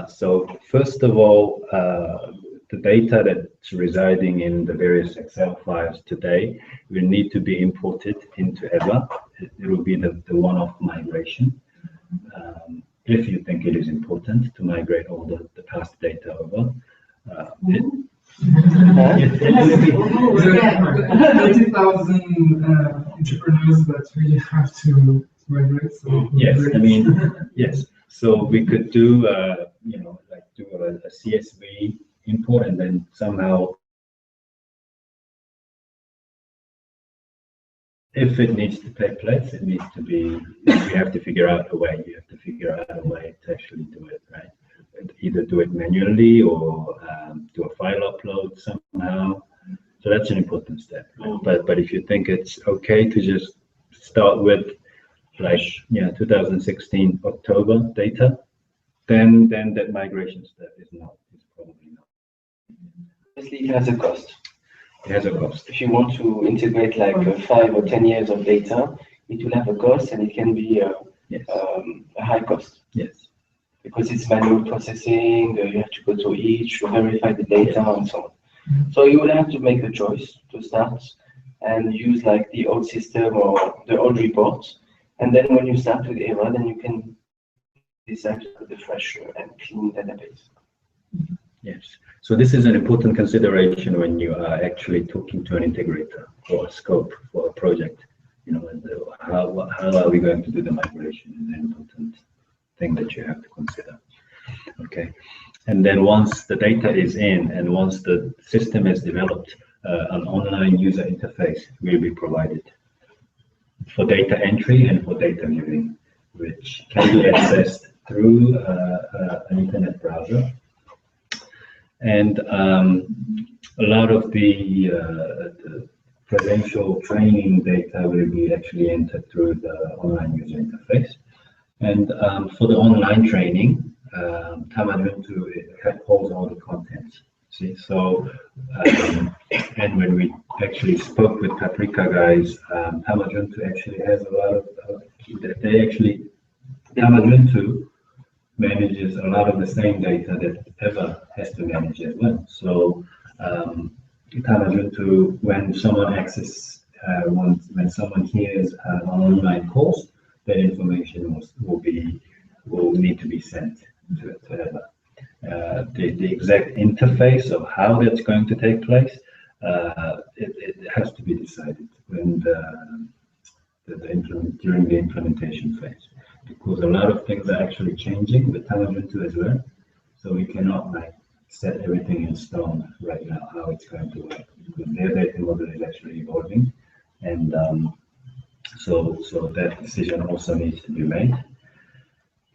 Speaker 8: So first of all, the data that's residing in the various Excel files today will need to be imported into EVA. It will be the one-off migration. If you think it is important to migrate all the past data over.
Speaker 7: 30,000 entrepreneurs that we have to migrate. So
Speaker 8: yes, I mean, yes. So we could do, like do a CSV import, and then somehow, if it needs to take place, it needs to be. We have to figure out a way. You have to figure out a way to actually do it, right? Either do it manually or do a file upload somehow. So that's an important step. Right? But if you think it's okay to just start with like 2016 October data, then that migration step is probably not.
Speaker 3: Obviously, it has a cost.
Speaker 8: It has a cost.
Speaker 3: If you want to integrate like 5 or 10 years of data, it will have a cost, and it can be a high cost.
Speaker 8: Yes.
Speaker 3: Because it's manual processing, you have to go to each to verify the data and so on. So you will have to make a choice to start and use like the old system or the old reports. And then when you start with EVA, then you can decide to put a fresh and clean database.
Speaker 8: Yes. So this is an important consideration when you are actually talking to an integrator for a scope for a project. You know, and how are we going to do the migration is an important thing that you have to consider. Okay, and then once the data is in and once the system is developed, an online user interface will be provided for data entry and for data viewing, which can be accessed through an internet browser. And a lot of the credential training data will be actually entered through the online user interface. And for the online training, Tamajuntu holds all the content. See, so and when we actually spoke with Paprika guys, Tamajuntu actually has a lot of Tamajuntu manages a lot of the same data that EVA has to manage as well. So Tamajuntu, when someone when someone hears an online course, that information will need to be sent to EVA. The exact interface of how that's going to take place, it has to be decided when during the implementation phase, because a lot of things are actually changing with Tamajuntu as well. So we cannot like set everything in stone right now how it's going to work, because their data model is actually evolving. And so that decision also needs to be made.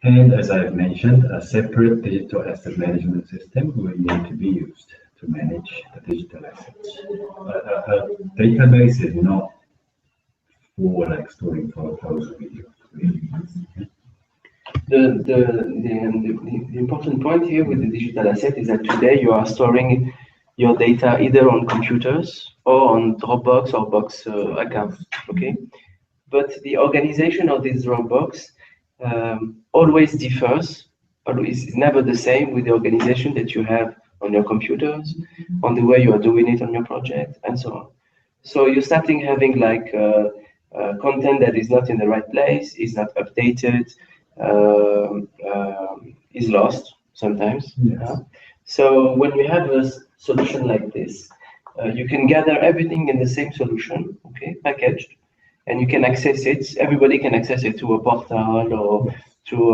Speaker 8: And as I've mentioned, a separate digital asset management system will need to be used to manage the digital assets. A database is not for like storing photos or videos. Really.
Speaker 3: The important point here with the digital asset is that today you are storing your data either on computers or on Dropbox or Box accounts, okay? But the organization of this Dropbox always differs, always is never the same with the organization that you have on your computers, on the way you are doing it on your project, and so on. So you're starting having like content that is not in the right place, is not updated, is lost sometimes.
Speaker 8: Yes.
Speaker 3: So when you have a solution like this, you can gather everything in the same solution, okay, packaged, and you can access it. Everybody can access it to a portal or to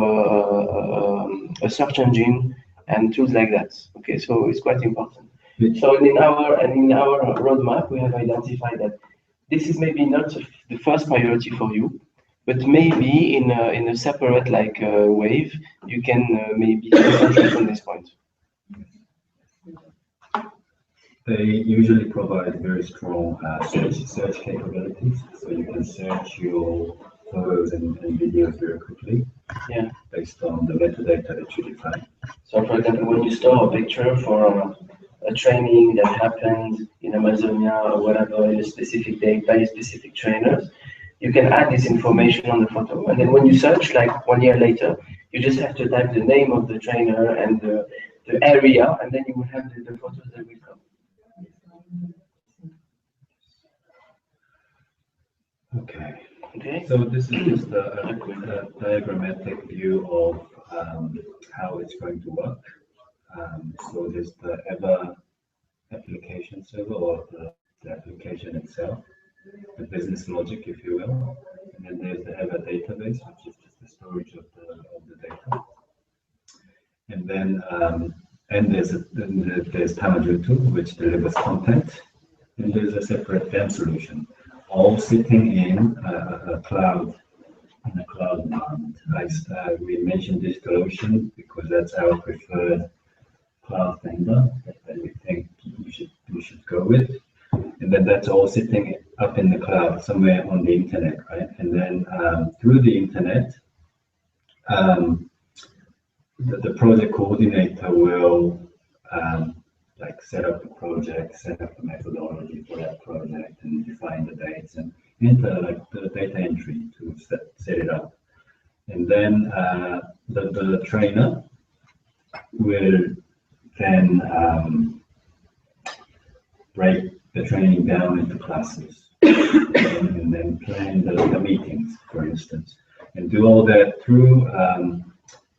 Speaker 3: a search engine and tools like that. Okay, so it's quite important. So in our roadmap, we have identified that this is maybe not the first priority for you, but maybe in a separate like wave, you can maybe concentrate on this point.
Speaker 8: They usually provide very strong search capabilities, so you can search your photos and videos very quickly.
Speaker 3: Yeah.
Speaker 8: Based on the metadata that you define.
Speaker 3: So, for example, when you store a picture for a training that happened in Amazonia or whatever in a specific date by a specific trainers, you can add this information on the photo, and then when you search, like 1 year later, you just have to type the name of the trainer and the area, and then you will have the photos that will come.
Speaker 8: Okay.
Speaker 3: Okay.
Speaker 8: So this is just a diagrammatic view of how it's going to work. So there's the EVA application server, or the application itself, the business logic, if you will. And then there's the EVA database, which is just the storage of the data. And then there's Tamajutu, which delivers content. And there's a separate DAM solution, all sitting in a cloud environment. We mentioned DigitalOcean because that's our preferred cloud vendor that we think we should go with. And then that's all sitting up in the cloud somewhere on the internet, right? And then through the internet, the project coordinator will like set up the project, set up the methodology for that project, and define the dates and enter like the data entry to set it up. And then the trainer will then break the training down into classes and then plan the meetings, for instance, and do all that through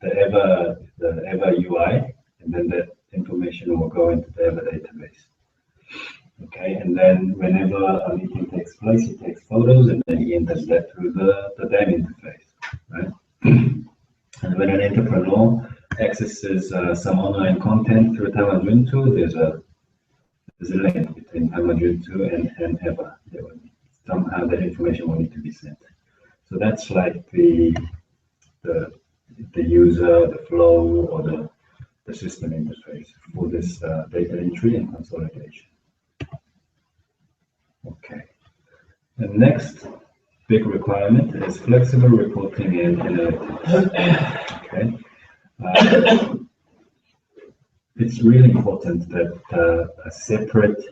Speaker 8: the EVA UI, and then that information will go into the EVA database. Okay, and then whenever a meeting takes place, he takes photos and then he enters that through the DAM interface, right? And when an entrepreneur accesses some online content through Tamajutu, there's a link between Tamajutu and EVA. Somehow that information will need to be sent. So that's like the user, the flow, or the system interface for this data entry and consolidation. Okay. The next big requirement is flexible reporting and analytics. Okay. It's really important that a separate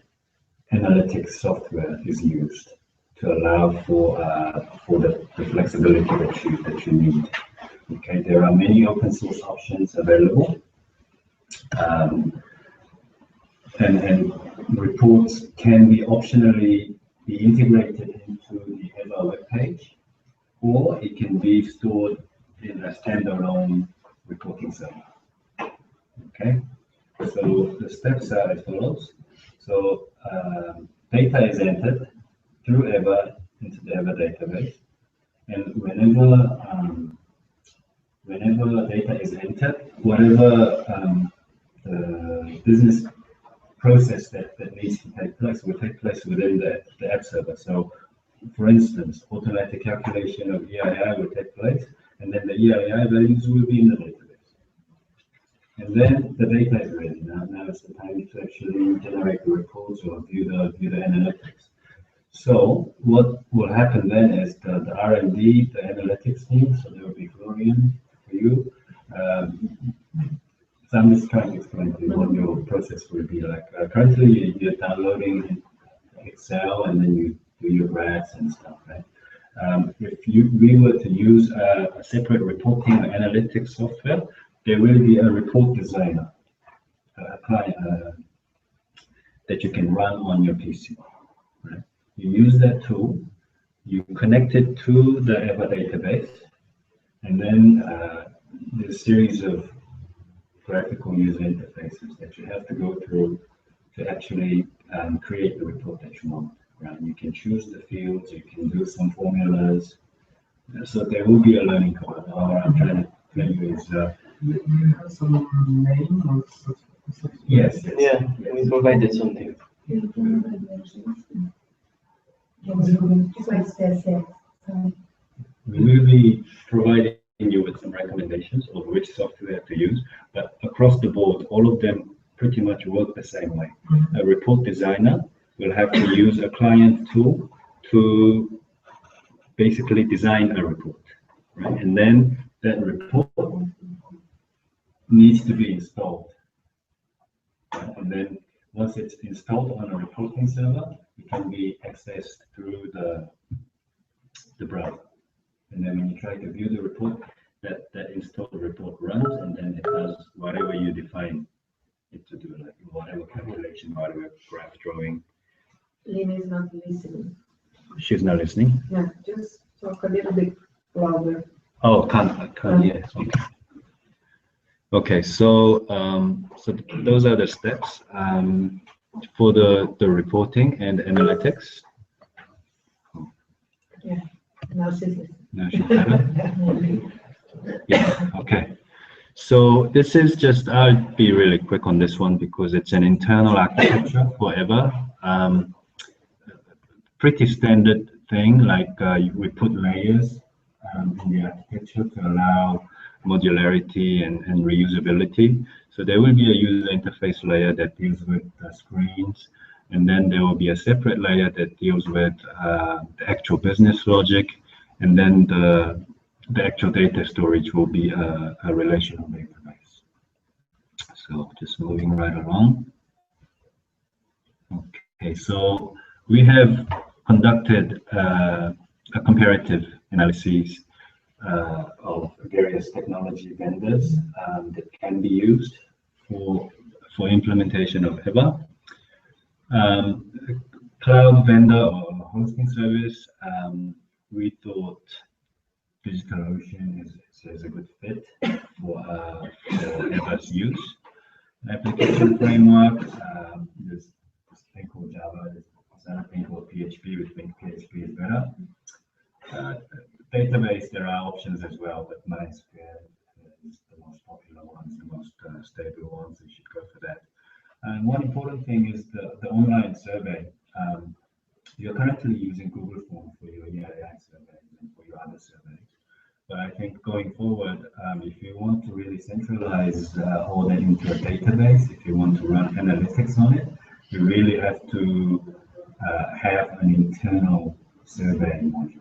Speaker 8: analytics software is used to allow for the flexibility that you need. Okay, there are many open source options available, and reports can be optionally integrated into the EVA web page, or it can be stored in a standalone reporting server. Okay, so the steps are as follows. So data is entered through EVA into the EVA database, and whenever data is entered, whatever the business process that needs to take place will take place within the app server. So for instance, automatic calculation of EII will take place, and then the EII values will be in the database. And then the data is ready. Now it's the time to actually generate the reports or view the analytics. So what will happen then is the R&D, the analytics team, so there will be Florian for you. So I'm just trying to explain to you what your process will be like. Currently, you're downloading Excel and then you do your graphs and stuff, right? If we were to use a separate reporting or analytics software, there will be a report designer, a client that you can run on your PC. Right? You use that tool, you connect it to the EVA database, and then there's a series of graphical user interfaces that you have to go through to actually create the report that you want. Right? You can choose the fields, you can do some formulas. So there will be a learning curve. What I'm trying to tell you is
Speaker 7: you have some name or something?
Speaker 8: yes.
Speaker 3: Yeah, we provided something.
Speaker 8: We will be providing you with some recommendations of which software to use, but across the board, all of them pretty much work the same way. A report designer will have to use a client tool to basically design a report, right? And then that report needs to be installed. Right? And then once it's installed on a reporting server, it can be accessed through the browser. And then when you try to view the report, that installed report runs, and then it does whatever you define it to do, like whatever calculation, whatever graph drawing.
Speaker 5: Lina is not listening.
Speaker 8: She's not listening.
Speaker 5: Yeah, just talk a little bit louder.
Speaker 8: Oh, can't. Yes. Okay. Okay. So, so those are the steps for the reporting and analytics.
Speaker 5: Yeah. Now she's listening.
Speaker 8: No, she's not. Yeah. Okay. So this is just, I'll be really quick on this one because it's an internal architecture for EVA. Pretty standard thing, like we put layers in the architecture to allow modularity and reusability. So there will be a user interface layer that deals with the screens, and then there will be a separate layer that deals with the actual business logic, and then the actual data storage will be a relational database. So just moving right along. Okay, so we have conducted a comparative analysis of various technology vendors that can be used for implementation of EVA. Cloud vendor or hosting service, we thought DigitalOcean is a good fit for EVA's use. Application framework, there's this thing called Java, there's another thing called PHP, we think PHP is better. Database, there are options as well, but MySQL is the most popular ones, the most stable ones, you should go for that. And one important thing is the online survey. You're currently using Google Form for your EII surveys and for your other surveys. But I think going forward, if you want to really centralize all that into a database, if you want to run analytics on it, you really have to have an internal survey module.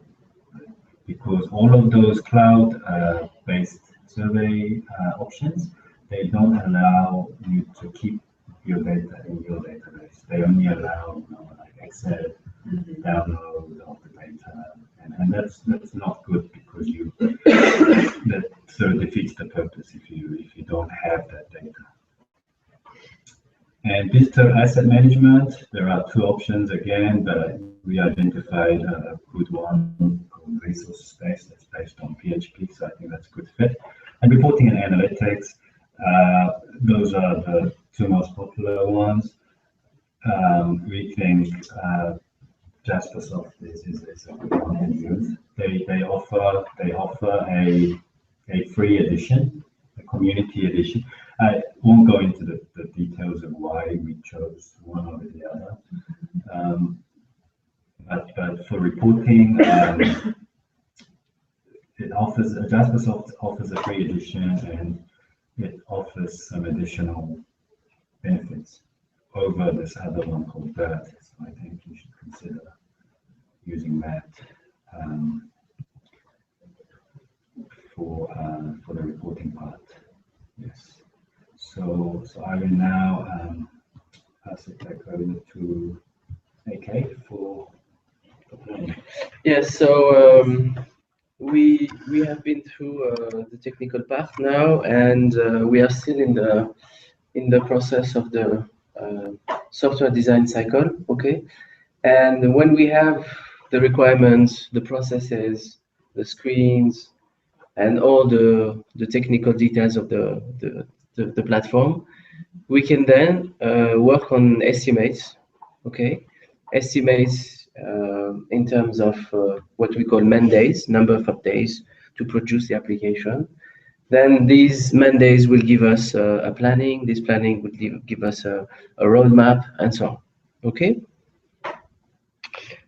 Speaker 8: Because all of those cloud-based survey options, they don't allow you to keep your data in your database. They only allow like Excel download of the data, and that's not good because that sort of defeats the purpose if you don't have that data. And digital asset management, there are two options again, but we identified a good one called resource space that's based on PHP, so I think that's a good fit. And reporting and analytics, those are the two most popular ones. We think Jaspersoft is a good one to use. They offer a free edition, a community edition. I won't go into the details of why we chose one over the other. But for reporting, it offers Jaspersoft offers a free edition, and it offers some additional benefits over this other one called BERT. So I think you should consider using that for the reporting part. Yes. So I will now pass it back over to AK for planning.
Speaker 3: Yes, so we have been through the technical part now, and we are still in the process of the software design cycle. Okay, and when we have the requirements, the processes, the screens, and all the technical details of the platform, we can then work on estimates. Okay, estimates in terms of what we call man days, number of days to produce the application. Then these man days will give us a planning. This planning will give us a roadmap and so on. Okay.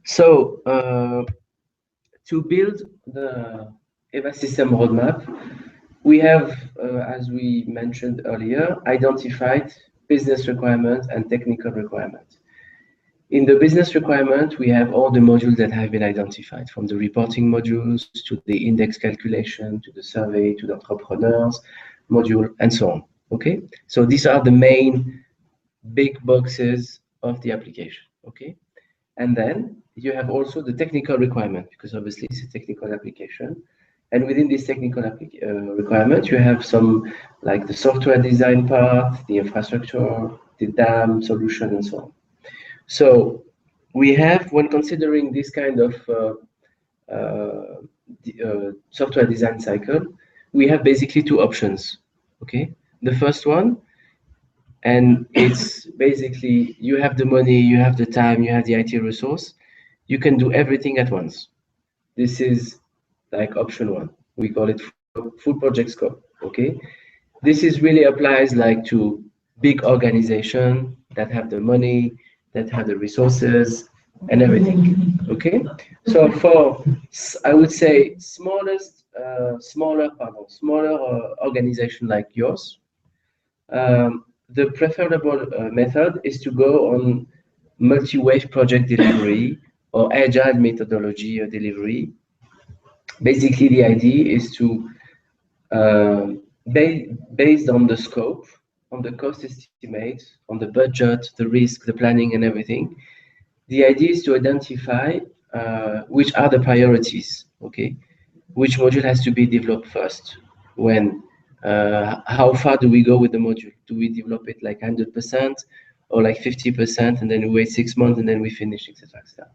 Speaker 3: So to build the EVA system roadmap, we have, as we mentioned earlier, identified business requirements and technical requirements. In the business requirement, we have all the modules that have been identified, from the reporting modules to the index calculation, to the survey, to the entrepreneurs module, and so on. Okay, so these are the main big boxes of the application. Okay, and then you have also the technical requirement, because obviously it's a technical application. And within this technical requirement, you have some like the software design part, the infrastructure, the DAM solution, and so on. So we have, when considering this kind of software design cycle, we have basically two options. Okay, the first one, and it's basically you have the money, you have the time, you have the IT resource, you can do everything at once. This is like option one. We call it full project scope. Okay, this is really applies like to big organization that have the money, that have the resources and everything. Okay, so for, I would say, smaller organization like yours, the preferable method is to go on multi-wave project delivery or agile methodology or delivery. Basically, the idea is to, based on the scope, on the cost estimate, on the budget, the risk, the planning, and everything, the idea is to identify which are the priorities. Okay, which module has to be developed first, when, how far do we go with the module? Do we develop it like 100% or like 50%, and then we wait 6 months and then we finish, etc.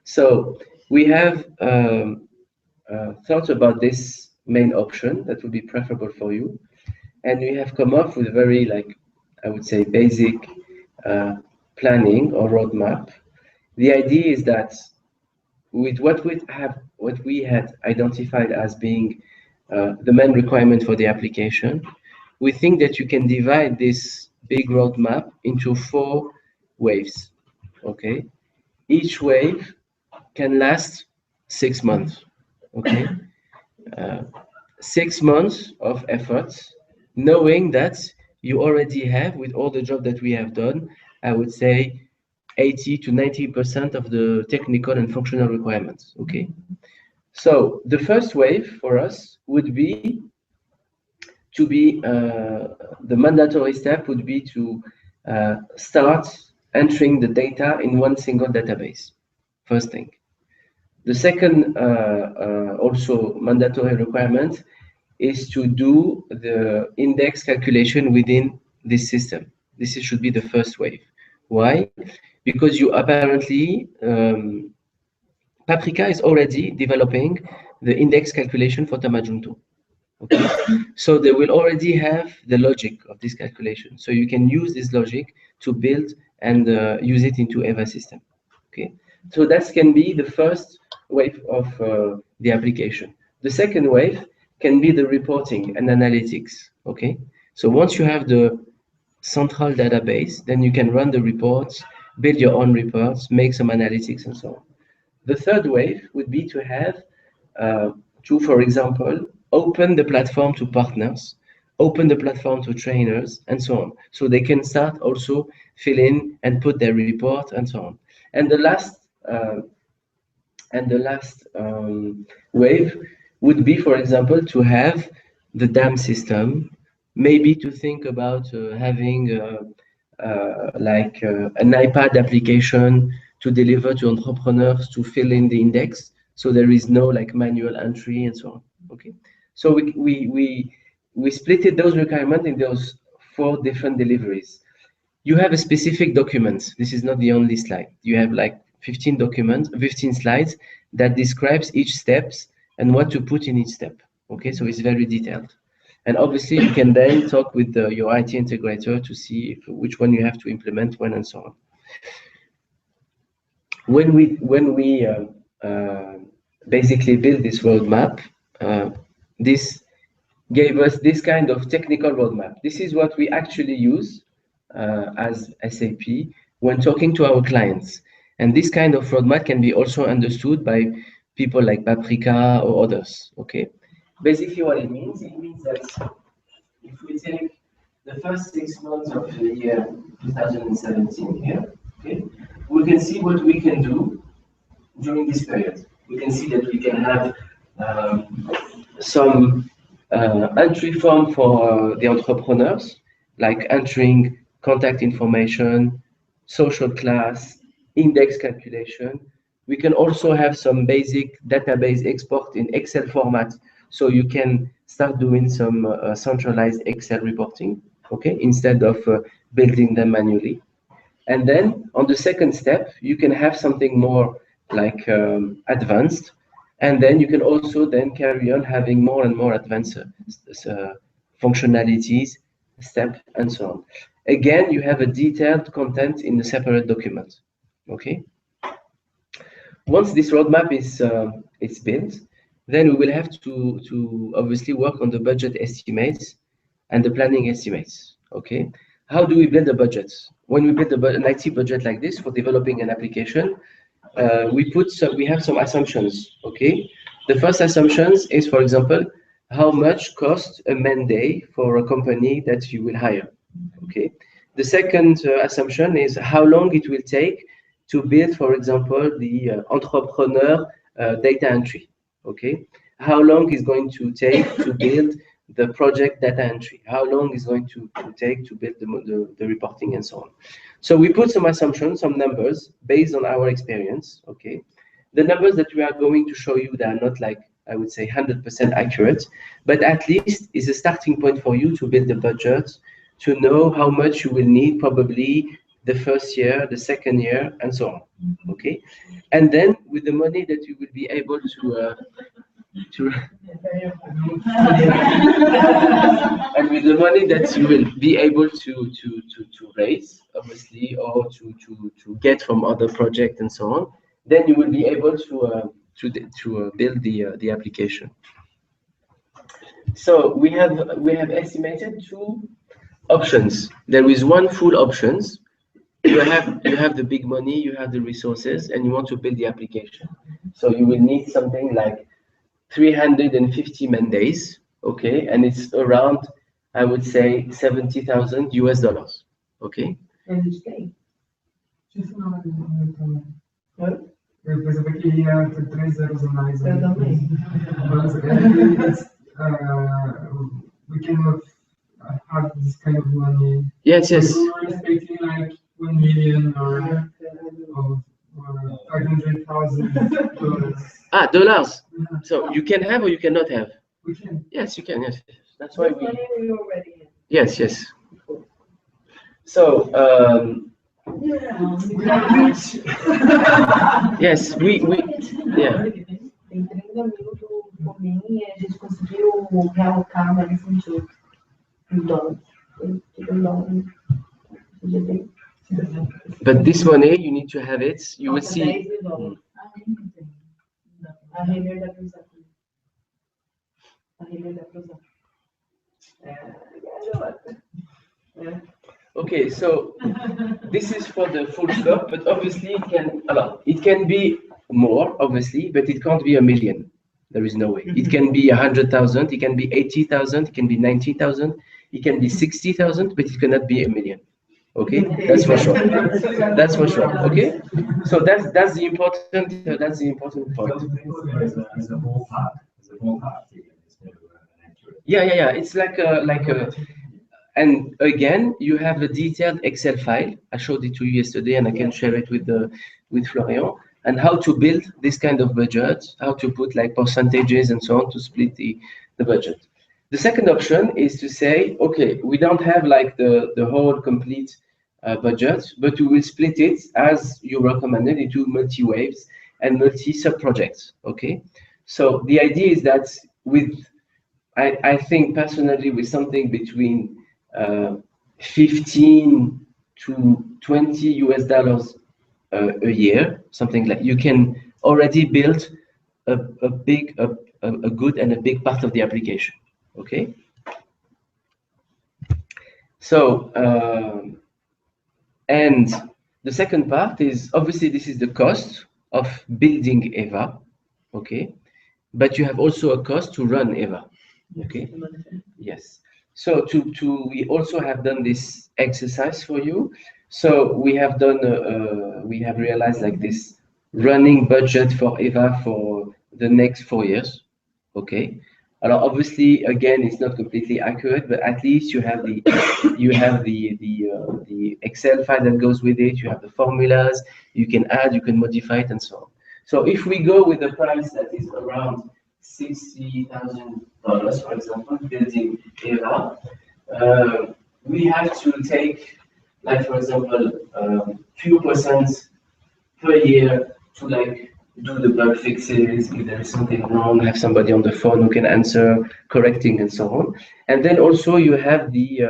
Speaker 3: So we have thought about this main option that would be preferable for you, and we have come up with a very, like, I would say, basic planning or roadmap. The idea is that with what we had identified as being the main requirement for the application, we think that you can divide this big roadmap into 4 waves. Okay, each wave can last 6 months. Okay, 6 months of efforts, knowing that you already have, with all the job that we have done, I would say 80 to 90% of the technical and functional requirements. Okay, so the first wave for us would be to be the mandatory step would be to start entering the data in one single database. First thing. The second also mandatory requirement is to do the index calculation within this system. This should be the first wave. Why? Because you apparently, Paprika is already developing the index calculation for Tamajunto. Okay, so they will already have the logic of this calculation. So you can use this logic to build and use it into EVA system. Okay, so that can be the first wave of the application. The second wave can be the reporting and analytics. Okay, so once you have the central database, then you can run the reports, build your own reports, make some analytics, and so on. The third wave would be to have, for example, open the platform to partners, open the platform to trainers, and so on. So they can start also fill in and put their report and so on. And the last wave would be, for example, to have the DAM system, maybe to think about having an iPad application to deliver to entrepreneurs to fill in the index, so there is no like manual entry and so on. Okay, so we splitted those requirements in those 4 different deliveries. You have a specific document. This is not the only slide. You have like 15 slides that describes each steps and what to put in each step. Okay, so it's very detailed. And obviously you can then talk with your IT integrator to see which one you have to implement when and so on. When we basically built this roadmap, this gave us this kind of technical roadmap. This is what we actually use as SAP when talking to our clients. And this kind of roadmap can be also understood by people like Paprika or others. Okay. Basically, what it means that if we take the first 6 months of the year 2017 here, okay, we can see what we can do during this period. We can see that we can have some entry form for the entrepreneurs, like entering contact information, social class, index calculation. We can also have some basic database export in Excel format, so you can start doing some centralized Excel reporting, okay, instead of building them manually. And then on the second step, you can have something more like advanced, and then you can also then carry on having more and more advanced functionalities, step, and so on. Again, you have a detailed content in a separate document, okay? Once this roadmap is built, then we will have to obviously work on the budget estimates and the planning estimates, okay? How do we build a budget? When we build an IT budget like this for developing an application, we have some assumptions, okay? The first assumptions is, for example, how much costs a man day for a company that you will hire, okay? The second assumption is how long it will take to build, for example, the entrepreneur data entry, okay? How long is going to take to build the project data entry? How long is going to take to build the reporting and so on? So we put some assumptions, some numbers based on our experience, okay? The numbers that we are going to show you, they are not like, I would say 100% accurate, but at least is a starting point for you to build the budget, to know how much you will need probably the first year, the second year, and so on, okay? And then with the money that you will be able and with the money that you will be able to raise, obviously, or to get from other projects and so on, then you will be able to build the application. So we have estimated 2 options. There is one full options. You have the big money, you have the resources, and you want to build the application. So you will need something like 350 man days, okay, and it's around, I would say, $70,000 US, okay.
Speaker 5: Every day.
Speaker 7: Eu pensava que ia ter 3 zeros a mais.
Speaker 5: Eu também.
Speaker 7: Mas we cannot have this kind of money.
Speaker 3: Yes.
Speaker 7: We were expecting like 1 million or 500,000 dollars.
Speaker 3: Dollars. So you can have or you cannot have.
Speaker 7: We can.
Speaker 3: Yes, you can. Yes, that's why we.
Speaker 5: We already have.
Speaker 3: Yes. So yes, we yeah.
Speaker 5: Tem 30 mil do Comim e a gente conseguiu realocar mais 28 dólares.
Speaker 3: But this money, you need to have it. You will see.
Speaker 5: A rever da cruzada. A rever da cruzada.
Speaker 3: Okay, so this is for the full scope, but obviously it can be more, obviously, but it can't be 1 million. There is no way. It can be 100,000, it can be 80,000, it can be 90,000, it can be 60,000, but it cannot be 1 million. Okay, that's for sure. That's for sure. Okay, so that's the important point.
Speaker 4: As a ballpark figure, it's never accurate.
Speaker 3: Yeah. It's like a. And again, you have a detailed Excel file. I showed it to you yesterday, and I can share it with Florian. And how to build this kind of budget, how to put like percentages and so on to split the budget. The second option is to say, okay, we don't have like the whole complete budget, but we will split it as you recommended into multi-waves and multi-sub-projects. Okay, so the idea is that I think personally with something between 15 to 20 US dollars a year, something like, you can already build a good and a big part of the application. Okay, so and the second part is obviously this is the cost of building Eva. Okay, but you have also a cost to run Eva. Okay, yes. So we also have done this exercise for you. So we have done we have realized like this running budget for Eva for the next 4 years. Okay. Obviously, again, it's not completely accurate, but at least you have the Excel file that goes with it. You have the formulas. You can add, you can modify it, and so on. So if we go with a price that is around $60,000, for example, building Eva, we have to take, like, for example, few percent per year to like do the bug fixes. If there is something wrong, have somebody on the phone who can answer, correcting, and so on. And then also you have the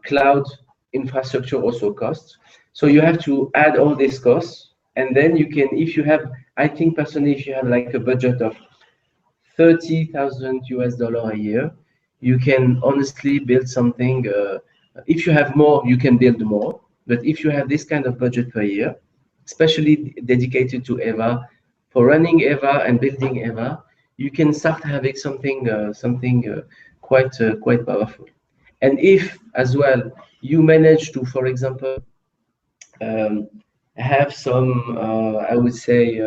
Speaker 3: cloud infrastructure also costs. So you have to add all these costs, and then you can, if you have, I think personally, if you have like a budget of 30,000 US dollar a year, you can honestly build something. If you have more, you can build more. But if you have this kind of budget per year, especially dedicated to Eva, for running Eva and building Eva, you can start having something quite powerful. And if as well you manage to, for example, have some, I would say,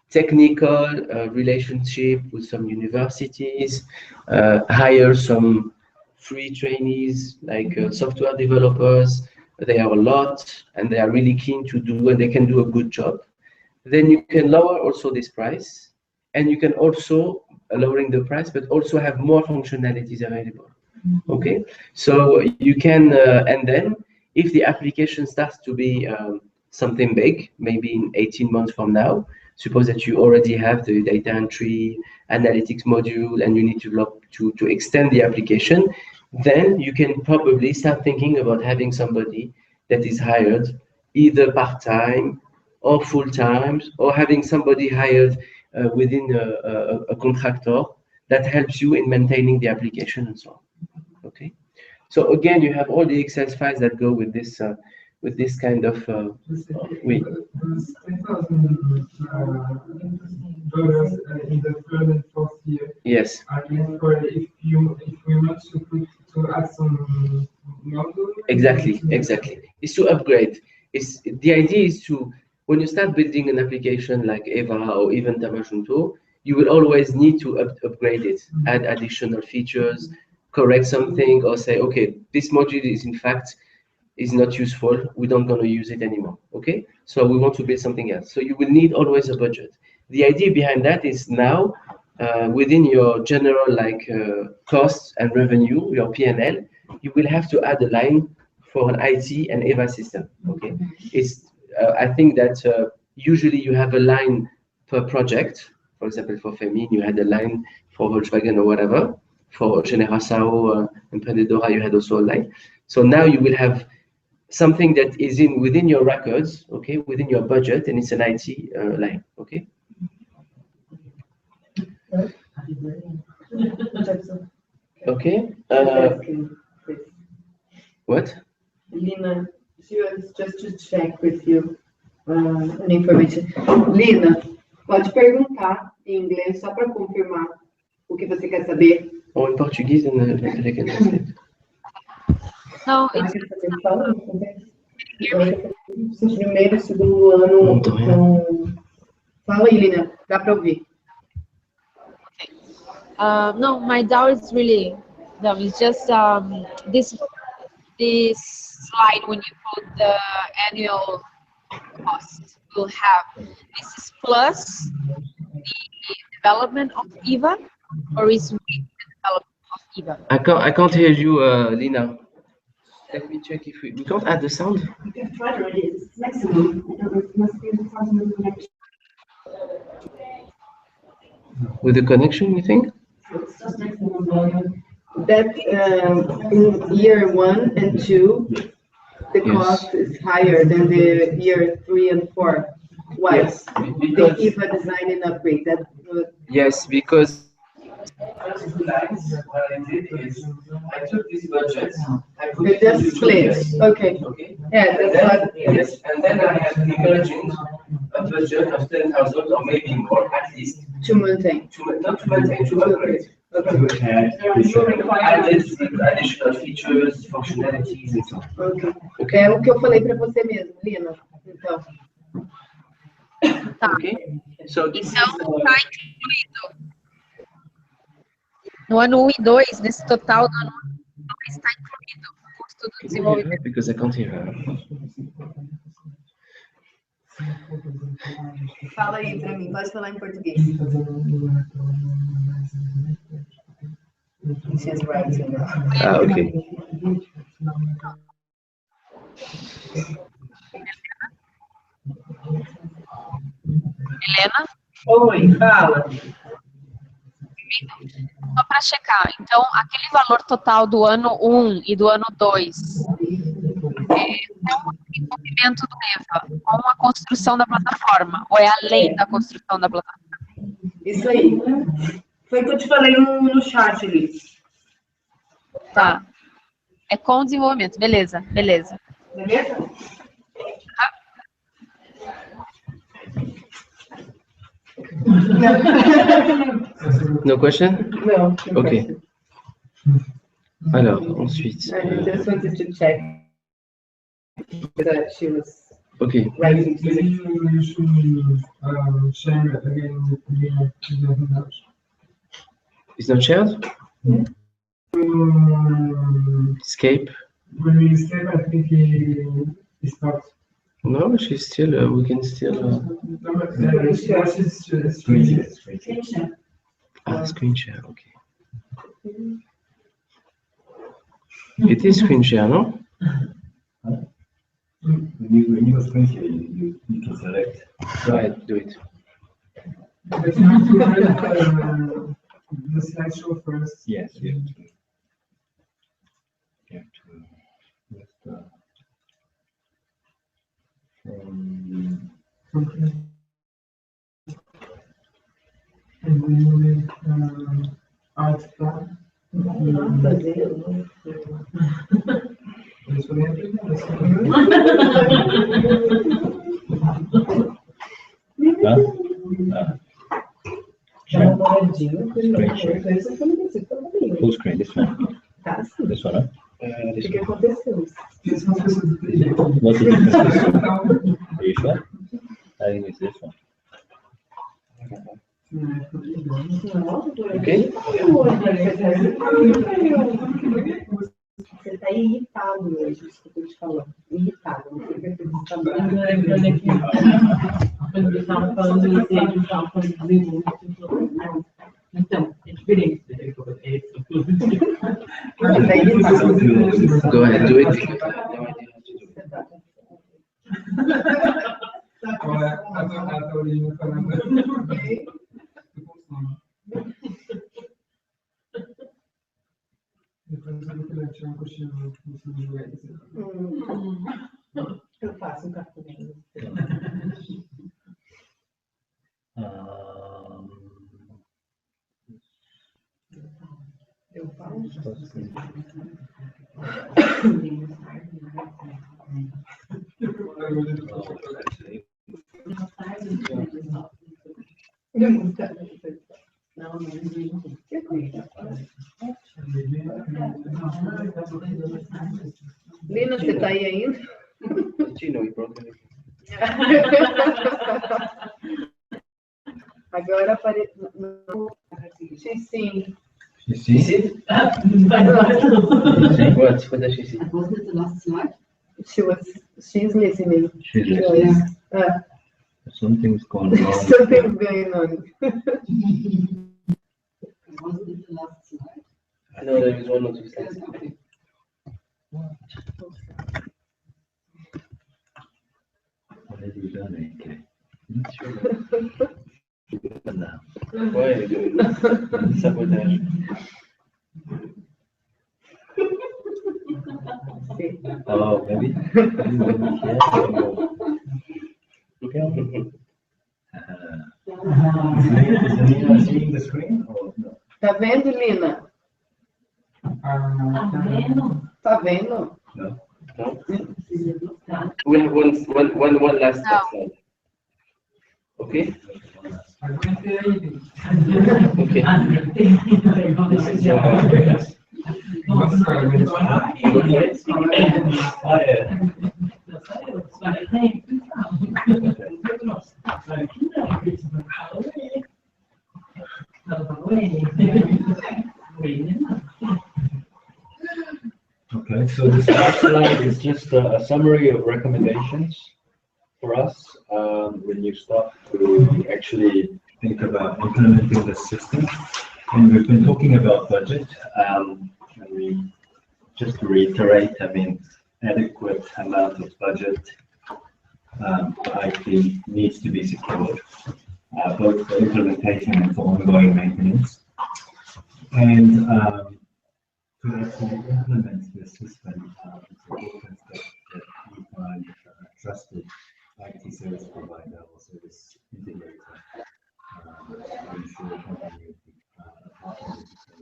Speaker 3: technical relationship with some universities, hire some free trainees like software developers. They are a lot and they are really keen to do, and they can do a good job. Then you can lower also this price, and you can also lowering the price, but also have more functionalities available. Okay, so you can, and then if the application starts to be something big, maybe in 18 months from now, suppose that you already have the data entry analytics module and you need to extend the application, then you can probably start thinking about having somebody that is hired either part-time or full-time, or having somebody hired within a contractor that helps you in maintaining the application and so on. Okay, so again, you have all the Excel files that go with this kind of
Speaker 7: $10,000 in the third and fourth year.
Speaker 3: Yes.
Speaker 7: And for if we want to add some module.
Speaker 3: Exactly. It's to upgrade. The idea is to, when you start building an application like Eva or even Tamashunto, you will always need to upgrade it, add additional features, correct something, or say, okay, this module is in fact is not useful, we don't going to use it anymore. Okay, so we want to build something else. So you will need always a budget. The idea behind that is now within your general like costs and revenue, your P&L, you will have to add a line for an IT and Eva system. Okay, it's I think that usually you have a line per project. For example, for Femin, you had a line for Volkswagen or whatever. For Generação and Empreendedora, you had also a line. So now you will have something that is within your records, okay, within your budget, and it's an IT line, okay. Okay. What?
Speaker 5: Lina, just to check with you. Information. Lina, pode perguntar em inglês só para confirmar o que você quer saber.
Speaker 3: Ou em português, né?
Speaker 2: Não,
Speaker 5: Primeiro, segundo ano.
Speaker 3: Não tô vendo.
Speaker 5: Fala aí, Lina, dá para ouvir.
Speaker 2: no, my doubt is really no. It's just this slide when you put the annual cost will have. This is plus the development of EVA, or is with the development of EVA?
Speaker 3: I can't hear you, Lina. Let me check if we can't add the sound.
Speaker 5: You can try to read it. It's maximum. It must be the maximum connection.
Speaker 3: With the connection, you think?
Speaker 5: It's just maximum volume. That in year 1 and 2, the
Speaker 3: Yes.
Speaker 5: cost is higher than the year 3 and 4. Why?
Speaker 3: Yes,
Speaker 5: The
Speaker 3: because
Speaker 5: EVA design and upgrade. That
Speaker 3: yes, because what I did is I took this budget. I put
Speaker 5: you
Speaker 3: it into
Speaker 5: just
Speaker 3: 2
Speaker 5: split.
Speaker 3: years.
Speaker 5: Okay.
Speaker 3: Okay.
Speaker 5: Yeah, that's what.
Speaker 3: Yes, and then I have imagined a budget of 10,000 or maybe more at least
Speaker 5: To maintain.
Speaker 3: not to maintain, to upgrade.
Speaker 8: And
Speaker 3: Added additional features, functionalities, and so on.
Speaker 5: Okay. É o que eu falei para você mesmo, Lina. Então,
Speaker 2: Tá.
Speaker 3: Okay. So this
Speaker 2: Então,
Speaker 3: is,
Speaker 2: está incluído. No ano 1 e 2, nesse total do ano 1 e 2, está incluído o custo do
Speaker 3: can you hear
Speaker 2: desenvolvimento.
Speaker 3: her? Because I can't hear her.
Speaker 5: fala aí para mim. Pode falar em português. She's writing now.
Speaker 3: Ah, okay.
Speaker 2: Helena?
Speaker 6: Oi, fala.
Speaker 2: Só para checar, então, aquele valor total do ano 1 e do ano 2 é um envolvimento do EVA com a construção da plataforma, ou é além da construção da plataforma?
Speaker 6: Isso aí. Foi o que eu te falei no chat ali.
Speaker 2: Tá. É com desenvolvimento, beleza, beleza.
Speaker 6: Beleza?
Speaker 3: No question?
Speaker 5: No.
Speaker 3: Okay. Alors, ensuite.
Speaker 5: I just wanted to check that she was
Speaker 3: Okay.
Speaker 5: writing.
Speaker 7: Maybe you should share it again with the
Speaker 3: It's not shared? Escape?
Speaker 7: when we step, I think he stopped.
Speaker 3: No, she's still, we can still, screen share, okay. It is screen share, no?
Speaker 8: when you screen share, you need to select.
Speaker 3: Right, do it.
Speaker 7: But you have to run the slideshow first.
Speaker 8: Yes, you have to. You have to. With the,
Speaker 7: And then art plan. Isso nem
Speaker 8: full screen, this one.
Speaker 5: Tá, sim.
Speaker 8: This one, huh?
Speaker 5: O que aconteceu?
Speaker 8: What's the difference? Are you sure? I think it's this one.
Speaker 3: Okay?
Speaker 5: Você tá irritado hoje, isso que eu tô te falando. Irritado, não sei o que você tá
Speaker 6: Eu tô lembrando aqui. Quando eu estava falando de você, eu estava falando de desenvolvimento. Então, é diferente.
Speaker 5: Tá irritado.
Speaker 3: Go ahead, do it. Because I have no idea how to do it.
Speaker 7: Olha, a Taurina falando. Depois eu vou tirar um cochilo no seu joelho.
Speaker 5: Eu faço um café. Eu falo.
Speaker 3: Cappuccino, we brought everything.
Speaker 5: Agora apareceu. Sim.
Speaker 8: You see?
Speaker 3: Is it? What? What does she see?
Speaker 1: Wasn't it the last slide?
Speaker 5: She's listening.
Speaker 8: She's
Speaker 5: So,
Speaker 8: listening.
Speaker 5: yeah.
Speaker 8: Something's gone wrong.
Speaker 5: Something's going on.
Speaker 1: Wasn't it the last slide?
Speaker 3: No, there is one or two slides.
Speaker 1: Okay.
Speaker 8: What have you done, AK? Now.
Speaker 3: Why are you doing this? Sabotage.
Speaker 8: Oh, maybe?
Speaker 3: Okay.
Speaker 8: Is Lina seeing the screen or no?
Speaker 5: Tá vendo, Lina? Tá vendo?
Speaker 8: No.
Speaker 3: No? We have one last slide. Okay? Okay. This is your
Speaker 8: Okay, so this last slide is just a summary of recommendations for us when you start to actually think about implementing the system. And we've been talking about budget, and we just to reiterate, I mean, adequate amount of budget, I think, needs to be secured, both for implementation and for ongoing maintenance. And to actually implement the system, it's important that we find a trusted IT service provider or service integrator to ensure continuity, a partner that you can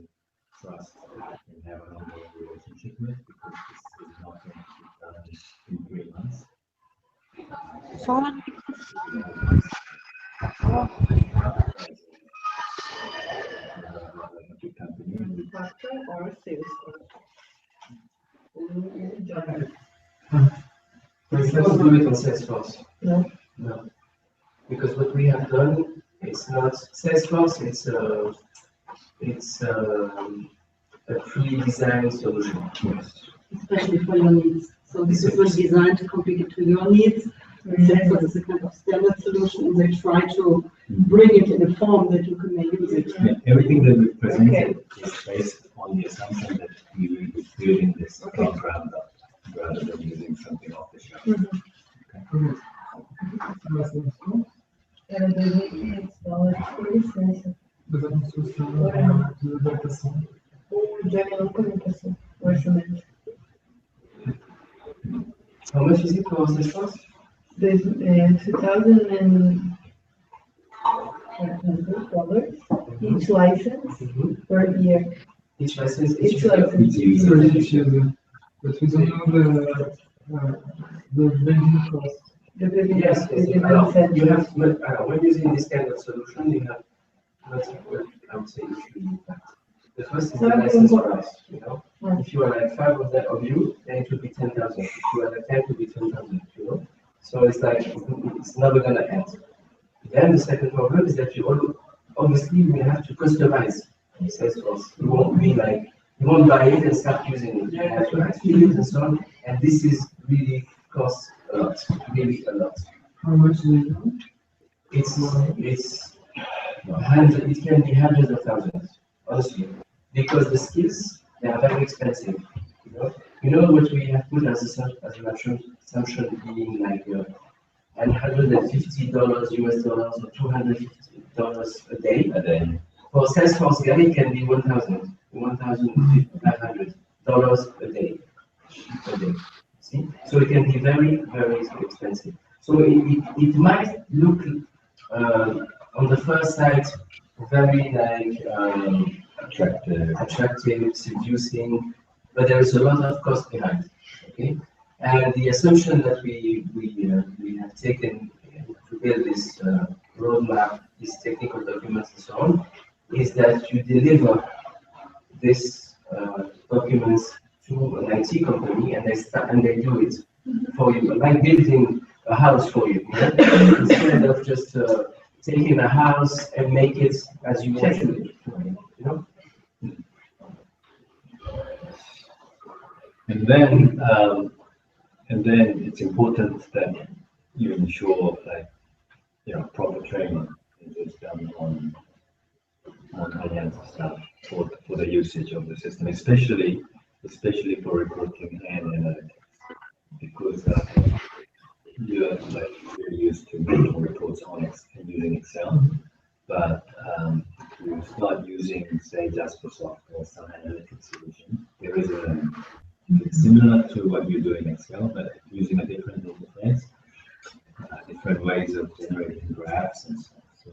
Speaker 8: trust and have an ongoing relationship with, because this is not going to be done in 3 months.
Speaker 5: Partner or Salesforce?
Speaker 3: We can't do it on Salesforce.
Speaker 5: No.
Speaker 3: No. Because what we have done, it's not Salesforce, it's a pre-designed solution.
Speaker 8: Yes.
Speaker 1: Especially for your needs. So this was designed to compete to your needs. Salesforce is a kind of standard solution, and they try to bring it in a form that you can make use it.
Speaker 8: Yeah, everything that we presented is based on the assumption that we will be building this from ground up, rather than using something off the shelf.
Speaker 5: Era 2.500 dólares por licença. O Johnny não pergunta assim, o orçamento.
Speaker 3: How much is it for Salesforce?
Speaker 5: 2,500 dollars each license per year.
Speaker 3: Each license,
Speaker 5: Each license.
Speaker 7: But we don't know the vending cost.
Speaker 5: The building
Speaker 3: Yes,
Speaker 5: is
Speaker 3: yes.
Speaker 5: the
Speaker 3: You have, when using this kind of solution, you have, I would say, three impacts. The first is the license price, you know. If you are like 5 of you, then it would be 10,000. If you are like 10, it would be 10,000, you know. So it's like, it's never gonna end. Then the second problem is that you obviously will have to customize Salesforce. You won't be like, you won't buy it and start using it. You have to activate it and so on. And this is really costs a lot, really a lot.
Speaker 7: How much do you know?
Speaker 3: It can be hundreds of thousands, honestly, because the skills, they are very expensive. You know what we have put as an assumption being like $150 US dollars or $250 a day. For Salesforce, it can be $1,500 a day. See? So it can be very, very expensive. So it might look on the first sight very like attractive, seducing, but there is a lot of cost behind. Okay, and the assumption that we have taken to build this roadmap, these technical documents, and so on, is that you deliver this documents to an IT company, and they do it for you, like building a house for you, you know? Instead of just taking a house and make it as you want to, you know?
Speaker 8: And then it's important that you ensure that proper training is done on Allianz stuff for the usage of the system, especially for reporting and analytics, because you're like really used to making reports on and using Excel, but you start using, say, Jaspersoft or some analytics solution. There is it's similar to what you do in Excel, but using a different interface, different ways of generating graphs and stuff. So,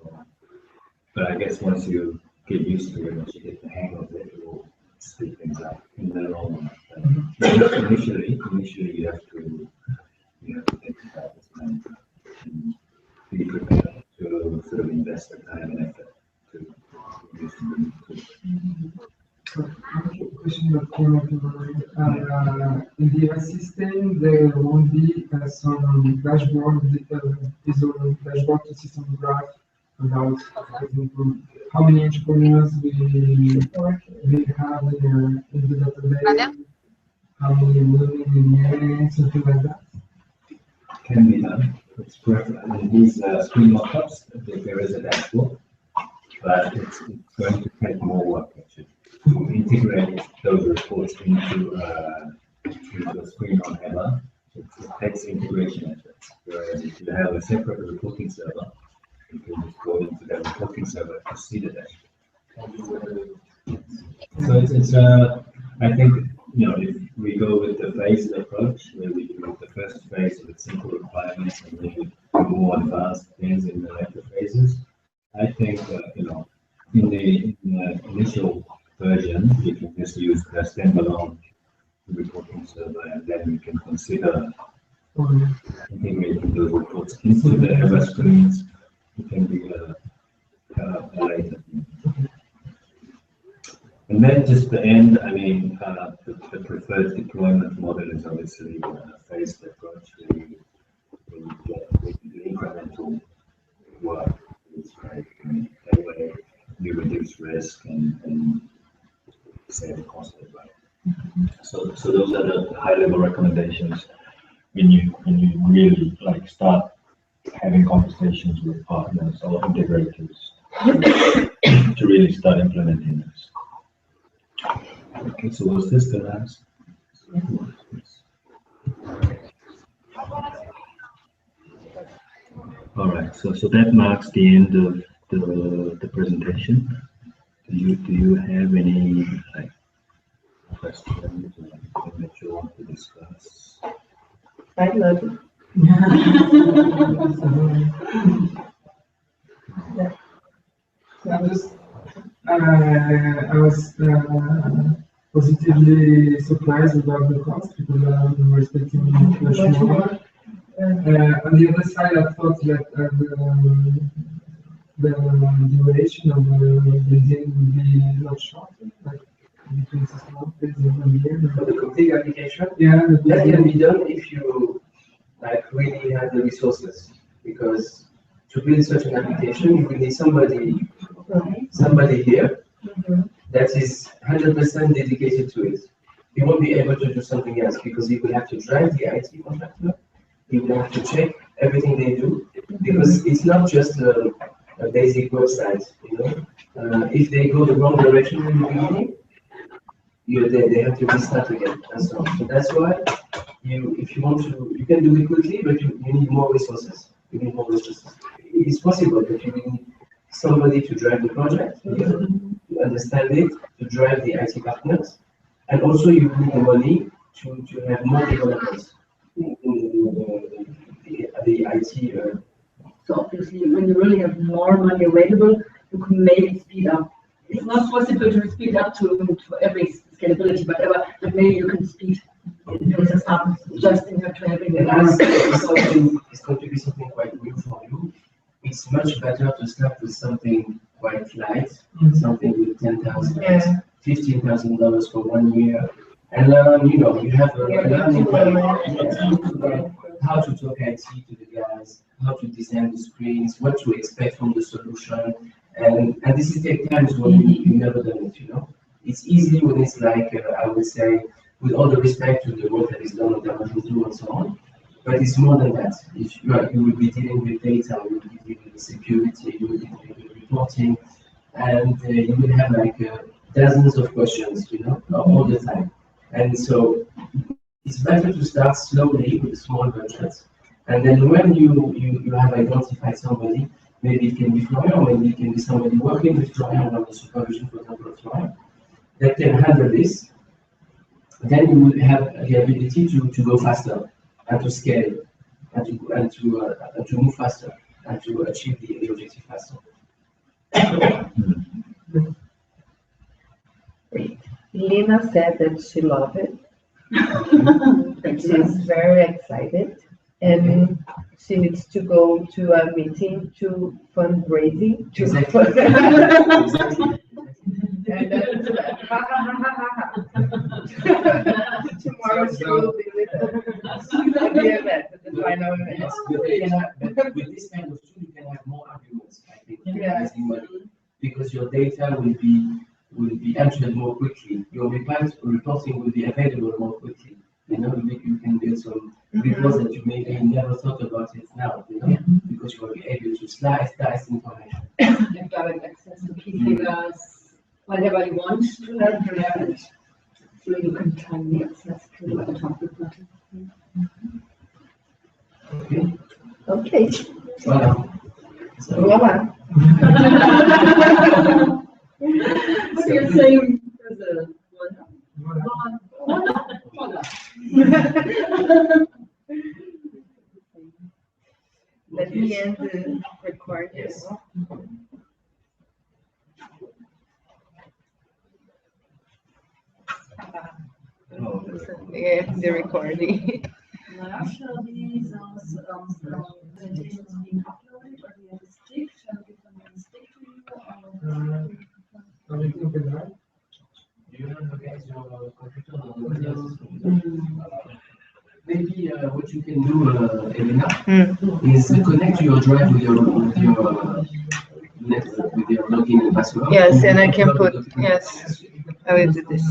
Speaker 8: but I guess once you get used to it, once you get the hang of it, it will speed things up in the long run. Initially, you have to think about this and be prepared to sort of invest the time and effort to use the
Speaker 7: Question that came up in mind. In the AI system, there will be some dashboard, visual dashboard to see some graph about, for example, how many entrepreneurs we have in the database, how many women in men, something like that.
Speaker 8: Can be done. It's perfect. In these screen mockups, there is a dashboard, but it's going to take more work actually to integrate those reports into a screen on Ella. It takes integration effort. Whereas if you have a separate reporting server, you can just go into that reporting server to see the dashboard. So it's I think if we go with the phased approach, where we do the first phase with simple requirements and then we do more advanced things in the later phases, I think in the initial version, you can just use the standalone reporting server, and then you can consider integrating those reports into the Eva screens. It can be a later thing. And then just the end, I mean, the preferred deployment model is obviously a phased approach where you get the incremental work. It's great. That way you reduce risk and save the cost as well. So those are the high-level recommendations when you really start having conversations with partners or integrators to really start implementing this. Okay, so was this the last? All right, so that marks the end of the presentation. Do you have any questions or anything that you want to discuss?
Speaker 1: I love it.
Speaker 7: I was positively surprised about the cost because we were expecting much more. On the other side, I thought that the duration of the building would be much shorter, like between 6 months and 1 year.
Speaker 3: For the complete application,
Speaker 7: Yeah,
Speaker 3: that can be done if you really have the resources, because to build such an application, you will need somebody here that is 100% dedicated to it. You won't be able to do something else because you will have to drive the IT contractor. You will have to check everything they do, because it's not just a basic website. If they go the wrong direction in the beginning, they have to restart again and so on. So that's why if you want to, you can do it quickly, but you need more resources. It's possible, but you need somebody to drive the project, to understand it, to drive the IT partners, and also you need the money to have more developers in the IT.
Speaker 1: So obviously, when you really have more money available, you can maybe speed up. It's not possible to speed up to every scalability, but maybe you can speed the process up just in your training.
Speaker 3: And as it's going to be something quite new for you, it's much better to start with something quite light, something with $10,000, $15,000 for 1 year, and learn, you know, you have a learning plan. How to talk IT to the guys, how to design the screens, what to expect from the solution, and this is take time when you never done it, you know. It's easy when it's like, I would say, with all the respect to the work that is done on Dimension and so on, but it's more than that. If you will be dealing with data, you will be dealing with security, you will be dealing with reporting, and you will have like dozens of questions, you know, all the time. And so it's better to start slowly with a small budget. And then when you have identified somebody, maybe it can be Florian, maybe it can be somebody working with Florian on the supervision, for example, of Florian, that can handle this, then you will have the ability to go faster and to scale and to move faster and to achieve the objective faster.
Speaker 5: Lena said that she loved it. She's very excited, and she needs to go to a meeting to fundraising.
Speaker 3: Exactly.
Speaker 5: And then, tomorrow she will be with us at the event, at the final event.
Speaker 3: Yes, but with this kind of tool, you can have more arguments, I think, because your data will be entered more quickly. Your reporting will be available more quickly. You know, you can get some reports that you maybe never thought about it now, you know, because you will be able to slice information.
Speaker 6: And direct access to key figures, whatever you want to have, so you can timely access to the topic.
Speaker 3: Okay.
Speaker 5: Okay.
Speaker 3: Voilà. So,
Speaker 5: Voila.
Speaker 6: So you're saying for the
Speaker 5: Let me end the recording.
Speaker 3: yes. Oh,
Speaker 5: Yeah, the recording.
Speaker 6: Shall these presentations being uploaded, or do you have a stick? Shall we give them a stick to you?
Speaker 3: Do you have against your computer? Maybe what you can do, Elena, is connect your drive with your network, with your login and password.
Speaker 5: Yes, and I can put, yes, I will do this.